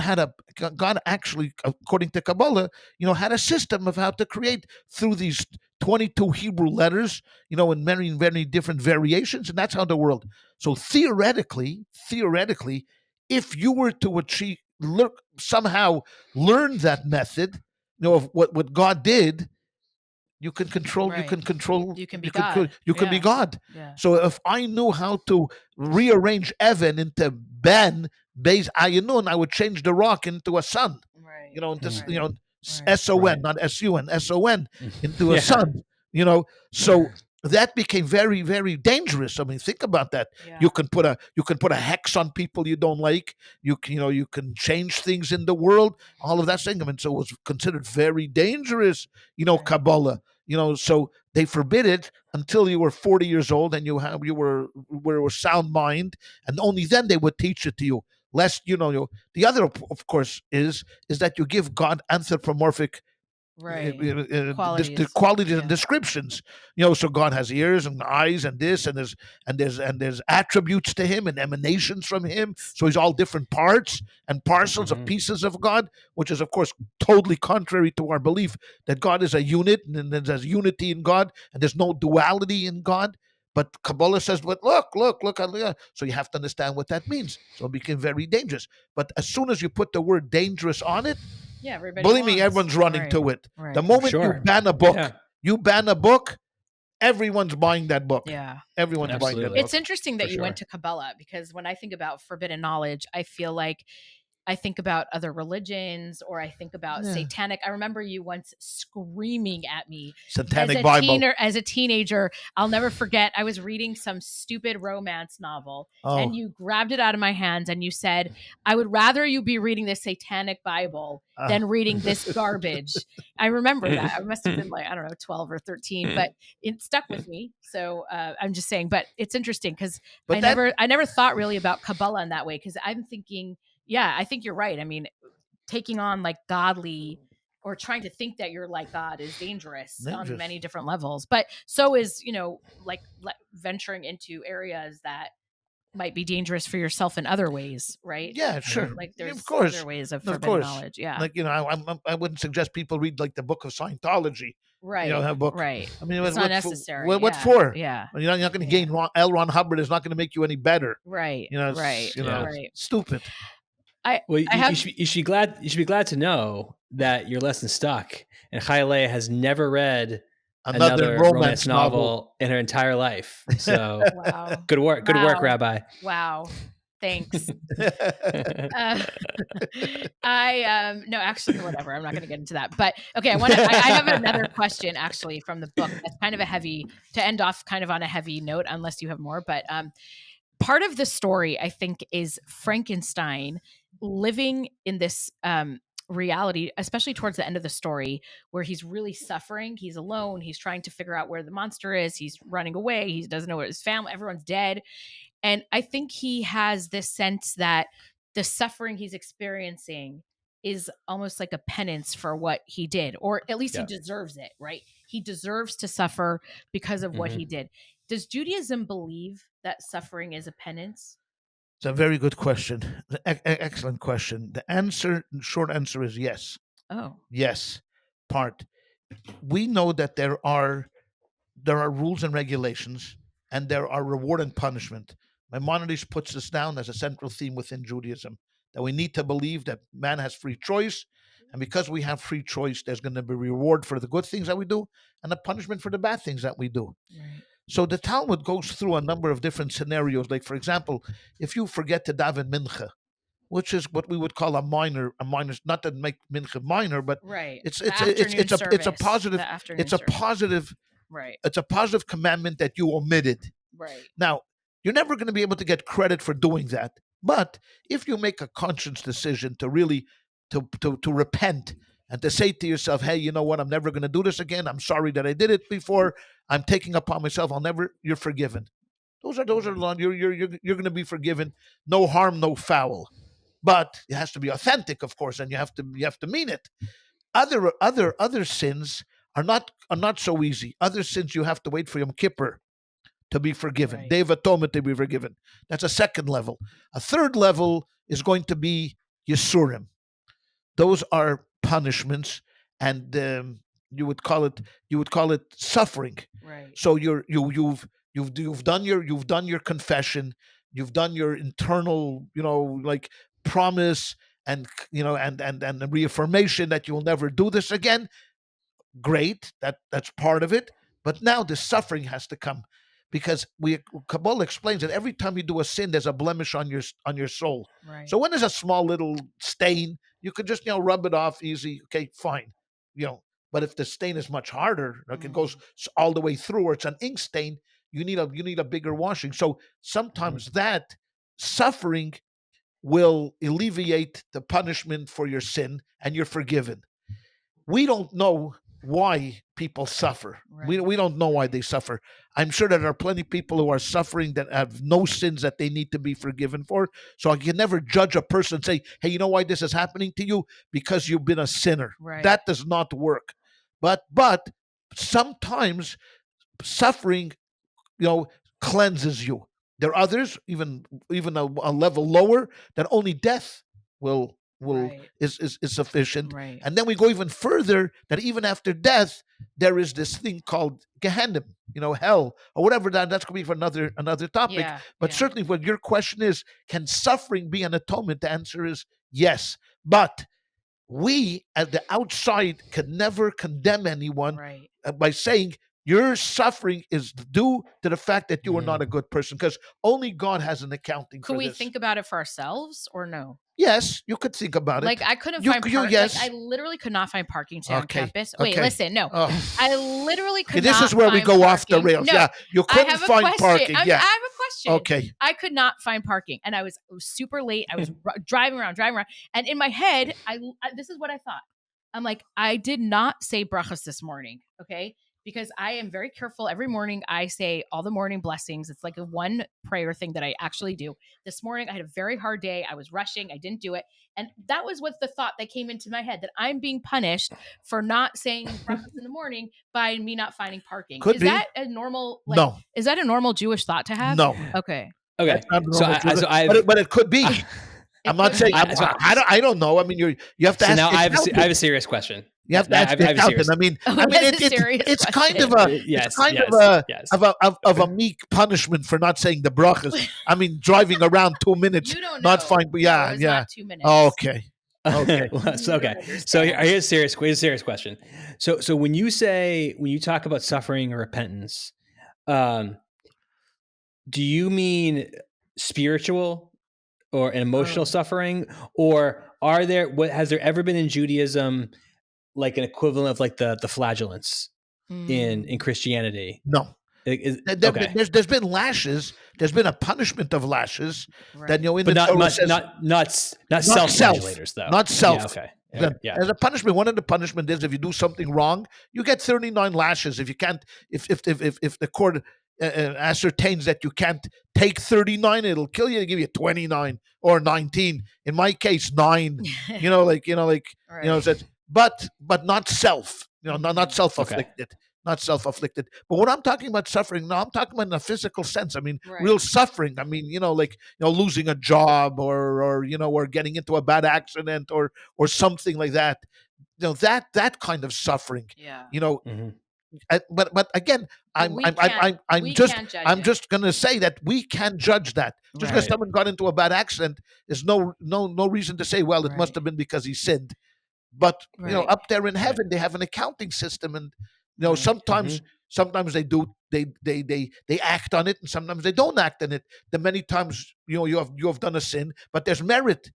actually, according to Kabbalah, had a system of how to create through these 22 Hebrew letters, in many, very different variations, and that's how the world. So theoretically, if you were to somehow learn that method, of what God did, you can control.
Right.
You can control.
You can be God.
You can be God.
Yeah.
So if I knew how to rearrange Even into Ben, Beis Ayinun, I would change the rock into a sun.
Right.
S-O-N, not S-U-N, S-O-N, into a sun. So that became very, very dangerous. I mean, think about that.
Yeah.
You can put a hex on people you don't like. You can change things in the world. All of that thing. I mean, so it was considered very dangerous. Kabbalah. So they forbid it until you were 40 years old and you were sound mind, and only then they would teach it to you. Lest the other, of course, is that you give God anthropomorphic qualities and descriptions. So God has ears and eyes and this, and there's attributes to him and emanations from him. So he's all different parts and parcels of pieces of God, which is, of course, totally contrary to our belief that God is a unit and there's unity in God and there's no duality in God. But Kabbalah says, but look. So you have to understand what that means. So it became very dangerous. But as soon as you put the word dangerous on it, believe me, everyone's running to it. Right. The moment you ban a book, everyone's buying that book.
Yeah.
Everyone's buying that book.
It's interesting that you went to Kabbalah, because when I think about forbidden knowledge, I feel like I think about other religions, or I think about satanic. I remember you once screaming at me
Satanic Bible.
As a teenager. I'll never forget. I was reading some stupid romance novel, and you grabbed it out of my hands and you said, "I would rather you be reading the Satanic Bible than reading this garbage." I remember that. I must have been like, I don't know, 12 or 13, but it stuck with me. So I'm just saying, but it's interesting because I never thought really about Kabbalah in that way, because I'm thinking, yeah, I think you're right. I mean, taking on like godly or trying to think that you're like God is dangerous on many different levels. But so is, like venturing into areas that might be dangerous for yourself in other ways, right?
Yeah, sure.
Like there's
of course.
other ways of forbidden knowledge. Yeah.
Like, I wouldn't suggest people read like the book of Scientology.
Right.
Have book.
Right.
I mean,
it's not necessary.
What for?
Yeah.
You're not going to gain. L. Ron Hubbard is not going to make you any better.
Right.
Right. Stupid.
You should be glad to know that your lesson's stuck, and ChayaLeah has never read
Another romance novel.
in her entire life. So
Wow.
good work, Rabbi.
Wow. Thanks. No, actually, whatever. I'm not going to get into that. But okay, I have another question actually from the book. That's kind of to end off kind of on a heavy note, unless you have more. But part of the story, I think, is Frankenstein living in this reality, especially towards the end of the story, where he's really suffering. He's alone. He's trying to figure out where the monster is. He's running away. He doesn't know where his family, everyone's dead. And I think he has this sense that the suffering he's experiencing is almost like a penance for what he did, or at least he deserves it, right? He deserves to suffer because of what he did. Does Judaism believe that suffering is a penance?
It's a very good question. Excellent question. The short answer is yes.
Oh.
Yes. We know that there are rules and regulations, and there are reward and punishment. Maimonides puts this down as a central theme within Judaism, that we need to believe that man has free choice, and because we have free choice, there's going to be reward for the good things that we do and a punishment for the bad things that we do. Right. So the Talmud goes through a number of different scenarios. Like, for example, if you forget to daven mincha, which is what we would call a minor, not to make mincha minor, but
right.
It's a positive
right.
It's a positive commandment that you omitted.
Right.
Now, you're never going to be able to get credit for doing that. But if you make a conscious decision to really to repent and to say to yourself, hey, you know what, I'm never going to do this again. I'm sorry that I did it before. I'm taking upon myself. You're forgiven. Those are you're going to be forgiven. No harm, no foul. But it has to be authentic, of course, and you have to mean it. Other sins are not so easy. Other sins you have to wait for Yom Kippur to be forgiven. Right. Day of Atonement to be forgiven. That's a second level. A third level is going to be Yisurim. Those are punishments, and you would call it suffering.
Right.
So you've done your confession, you've done your internal, like promise and and reaffirmation that you will never do this again. Great, that's part of it. But now the suffering has to come, because Kabbalah explains that every time you do a sin, there's a blemish on your soul.
Right.
So when there's a small little stain, you could just rub it off easy. Okay, fine. But if the stain is much harder, like it goes all the way through, or it's an ink stain, you need a bigger washing. So sometimes that suffering will alleviate the punishment for your sin, and you're forgiven. We don't know why people suffer. Right. We don't know why they suffer. I'm sure that there are plenty of people who are suffering that have no sins that they need to be forgiven for. So I can never judge a person and say, hey, you know why this is happening to you? Because you've been a sinner.
Right. That
does not work. But sometimes suffering, cleanses you. There are others, even a level lower, that only death will is sufficient.
Right.
And then we go even further, that even after death there is this thing called Gehenna, hell, or whatever. That's going to be for another topic.
Yeah,
but certainly, what your question is, can suffering be an atonement? The answer is yes. But we at the outside can never condemn anyone by saying your suffering is due to the fact that you are not a good person, because only God has an accounting for this.
Could we think about it for ourselves or no?
Yes, you could think about it.
Like, I couldn't find parking.
Yes.
Like, I literally could not find parking today on campus. Wait, listen, no. I literally could not
This is where we go
parking.
off the rails.
No,
yeah, you couldn't find parking.
I have a question.
Okay.
I could not find parking, and I was super late. I was driving around, and in my head, I this is what I thought. I'm like, I did not say brachas this morning, okay? Because I am very careful. Every morning I say all the morning blessings. It's like a one prayer thing that I actually do. This morning I had a very hard day. I was rushing. I didn't do it. And that was what the thought that came into my head, that I'm being punished for not saying breakfast in the morning by me not finding parking.
Is
that a normal,
no.
Is that a normal Jewish thought to have?
No.
Okay.
But it could be. I'm not saying. I don't know. I mean, you have to.
So
ask
now I have a serious question.
You have to ask the accountant. It's kind of a meek punishment for not saying the brachas. I mean, driving around 2 minutes,
you don't know.
not fine. But yeah.
Not 2 minutes.
Okay. Okay.
So, okay. So here's a serious question. So when you talk about suffering or repentance, do you mean spiritual or an emotional suffering, or has there ever been in Judaism like an equivalent of like the flagellants in Christianity?
No.
Okay.
There's been lashes. There's been a punishment of lashes.
Right.
Then in
But
the Torah
not
says
not
self,
self-flagellators though.
not self.
Yeah, okay.
Then
Yeah.
as a punishment, one of the punishment is if you do something wrong, you get 39 lashes. If you can't, if the court ascertains that you can't take 39, it'll kill you. They give you 29 or 19. In my case, 9.
Right.
But not self. Not self-afflicted. Not self-afflicted. But what I'm talking about suffering, no, I'm talking about in a physical sense. I mean, real suffering. I mean, losing a job or getting into a bad accident or something like that. That kind of suffering.
Yeah.
But again, I'm just gonna say that we can't judge that. Just because someone got into a bad accident is no reason to say, well, it must have been because he sinned. But up there in heaven, they have an accounting system, and sometimes they do they act on it, and sometimes they don't act on it. The many times you have done a sin, but there's merit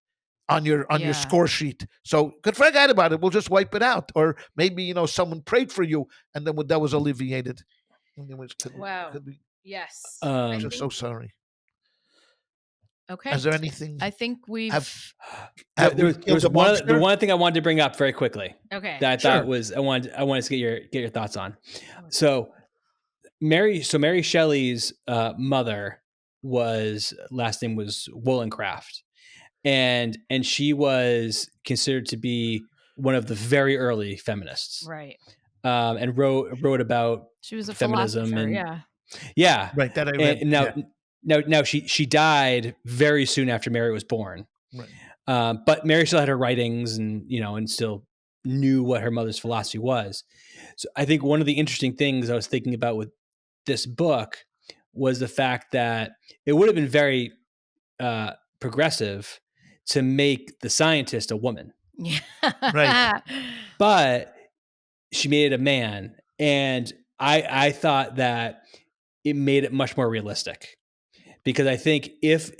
on your score sheet. So could forget about it. We'll just wipe it out, or maybe someone prayed for you, and then that was alleviated. Anyways, could be.
Yes.
I'm just so sorry.
Okay.
Is there anything?
I think we've.
There was one thing I wanted to bring up very quickly.
Okay.
That I thought was I wanted to get your thoughts on. So Mary Shelley's mother last name was Wollstonecraft, and she was considered to be one of the very early feminists,
right?
And wrote about
she was a
feminism
philosopher,
yeah,
right. That I read.
And now she died very soon after Mary was born,
right.
But Mary still had her writings, and still knew what her mother's philosophy was. So I think one of the interesting things I was thinking about with this book was the fact that it would have been very progressive to make the scientist a woman.
Yeah.
Right.
But she made it a man. And I thought that it made it much more realistic. Because I think if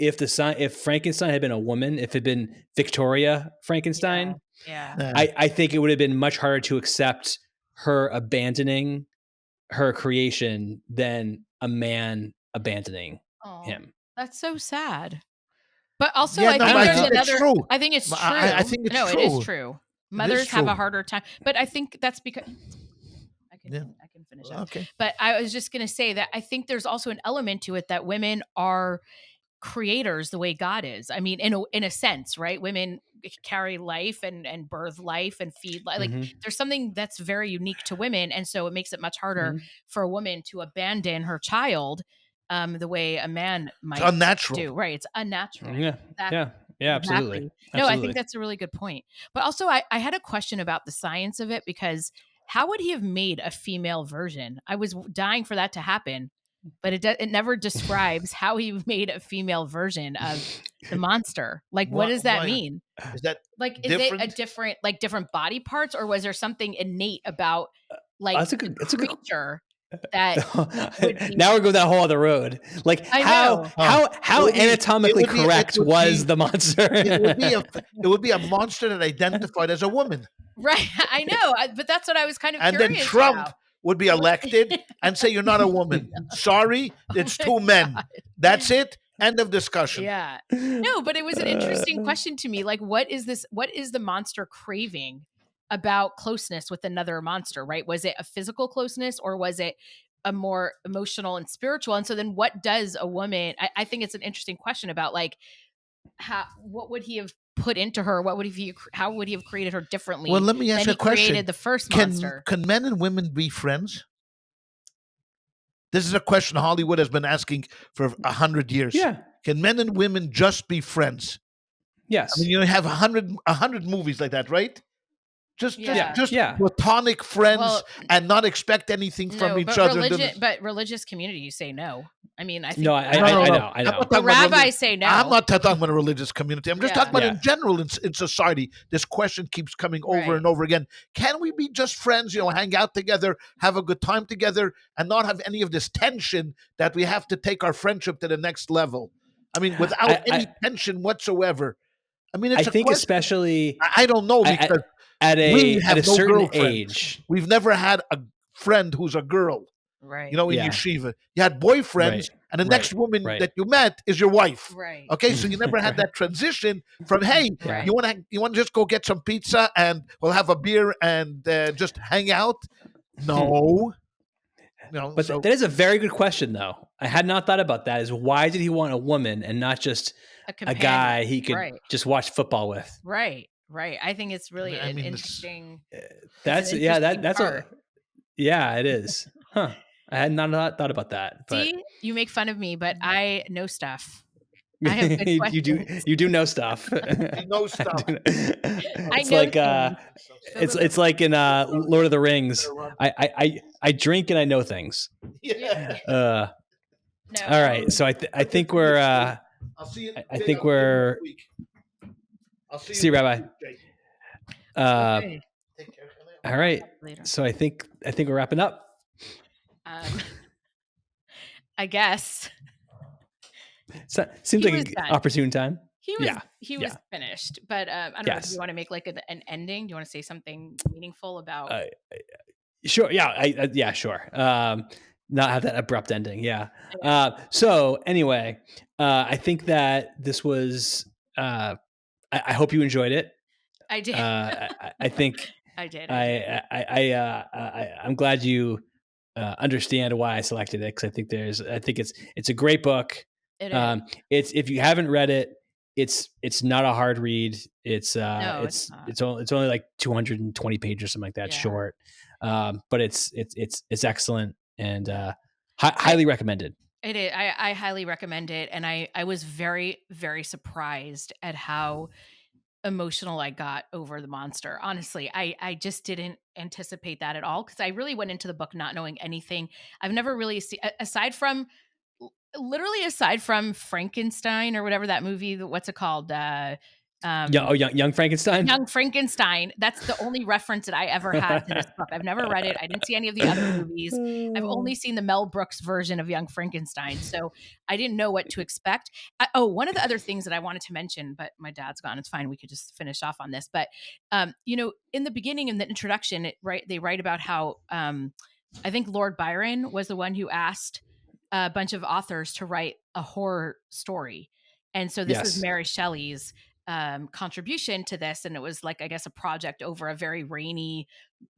Frankenstein had been a woman, if it had been Victoria Frankenstein, I think it would have been much harder to accept her abandoning her creation than a man abandoning him.
That's so sad. But also,
I
think
it's true.
I think it's true.
I think it's true.
It is true. Mothers have a harder time. But I think that's because I can finish up.
Okay.
But I was just going to say that I think there's also an element to it that women are creators the way God is. I mean, in a sense, right? Women carry life and birth life and feed life. Like there's something that's very unique to women. And so it makes it much harder for a woman to abandon her child the way a man might do. Right. It's unnatural.
Yeah. Absolutely.
Exactly. No, I think that's a really good point. But also I had a question about the science of it, because how would he have made a female version? I was dying for that to happen, but it never describes how he made a female version of the monster. Like, what does that mean?
Is that
like, is it a different body parts, or was there something innate about the creature that
now we're going that whole other road. Like how anatomically correct was the monster?
It would be a monster that identified as a woman.
Right. I know. But that's what I was kind of
curious. And then Trump would be elected and say, you're not a woman. Sorry, it's two men. That's it. End of discussion.
Yeah. No, but it was an interesting question to me. Like, what is the monster craving about closeness with another monster, right? Was it a physical closeness, or was it a more emotional and spiritual? And so then what does a woman, I think it's an interesting question about like, what would he have put into her? How would he have created her differently?
Well, let me ask you a question.
Created the first monster.
Can men and women be friends? This is a question Hollywood has been asking for 100 years.
Yeah.
Can men and women just be friends?
Yes.
I mean, you have 100 movies like that, right? Just
Yeah.
platonic friends
Well,
and not expect anything from
no,
each
but
other.
religious communities say no. I mean, I think
No, I
No, no, no.
know.
I'm not
the
talking about
rabbis say no.
I'm not talking about a religious community. I'm just talking about
Yeah.
in general in society. This question keeps coming over
Right.
and over again. Can we be just friends, hang out together, have a good time together, and not have any of this tension that we have to take our friendship to the next level? I mean, without any tension whatsoever. I mean, it's
I
a
think
question.
especially
I don't know because
at
we
a
have no
certain
girlfriends.
age.
We've never had a friend who's a girl.
Right.
In yeshiva, you had boyfriends, and the next woman that you met is your wife.
Right.
Okay, so you never had that transition from hey,
Right.
you want to just go get some pizza and we'll have a beer and just hang out. No,
But that is a very good question, though. I had not thought about that. Is why did he want a woman and not just a guy he could just watch football with?
Right. I think it's really an interesting.
That's
it
is. Huh. I had not thought about that. But
see, you make fun of me, but I know stuff. I have good questions.
you do know stuff.
You know stuff.
It's like it's like in Lord of the Rings. I drink and I know things.
Yeah.
No.
All right. So I think we're
I'll see you.
I think we're
I'll see
you, Rabbi.
Okay.
All right. So I think we're wrapping up.
I guess.
So, seems like an opportune time.
He was finished, but I don't know. Do you want to make like an ending? Do you want to say something meaningful about?
Sure. Yeah. Sure. Not have that abrupt ending. Yeah. So anyway, I think that this was. I hope you enjoyed it.
I did.
I think
I did.
I'm glad you understand why I selected it, because I think it's a great book.
It is.
It's if you haven't read it, it's not a hard read. It's only like 220 pages or something like that, short. But it's excellent and highly recommended.
It is. I highly recommend it, and I was very, very surprised at how emotional I got over the monster. Honestly, I just didn't anticipate that at all, because I really went into the book not knowing anything. I've never really seen, aside from Frankenstein or whatever that movie, what's it called?
Young Frankenstein.
Young Frankenstein. That's the only reference that I ever had to this book. I've never read it. I didn't see any of the other movies. I've only seen the Mel Brooks version of Young Frankenstein, so I didn't know what to expect. One of the other things that I wanted to mention, but my dad's gone. It's fine. We could just finish off on this. But in the beginning, in the introduction, they write about how I think Lord Byron was the one who asked a bunch of authors to write a horror story, and so this was Mary Shelley's contribution to this, and it was like, I guess, a project over a very rainy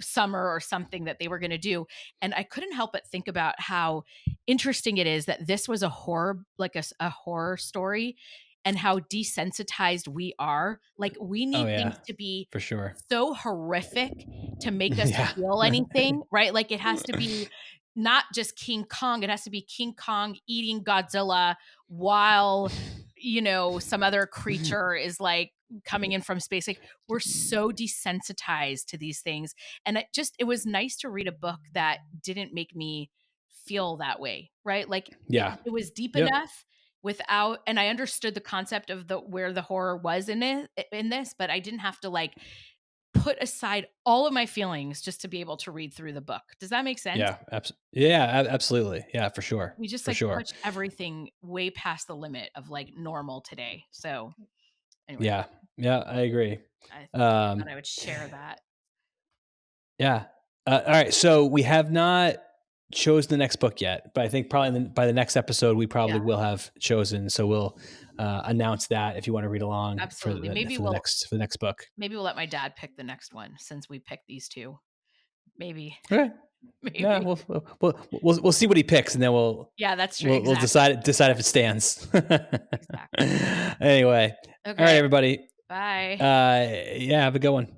summer or something that they were going to do. And I couldn't help but think about how interesting it is that this was a horror, like a horror story, and how desensitized we are. Like, we need things to be
for sure
so horrific to make us feel anything, right? Like, it has to be not just King Kong, it has to be King Kong eating Godzilla while some other creature is like coming in from space. Like, we're so desensitized to these things. And it was nice to read a book that didn't make me feel that way. Right. Like, it was deep enough without, and I understood the concept of where the horror was in this, but I didn't have to like put aside all of my feelings just to be able to read through the book. Does that make sense?
Absolutely. Yeah, for sure.
We just push everything way past the limit of like normal today. So anyway.
Yeah, I agree.
I thought I would share that.
Yeah. All right. So we have not chosen the next book yet, but I think probably by the next episode, we probably will have chosen. So we'll announce that if you want to read along.
Absolutely.
For the next book.
Maybe we'll let my dad pick the next one, since we picked these two. Maybe.
Okay. Maybe. Yeah, we'll see what he picks, and then we'll.
Yeah, that's true.
We'll decide if it stands.
Exactly.
Anyway. Okay. All right, everybody.
Bye.
Have a good one.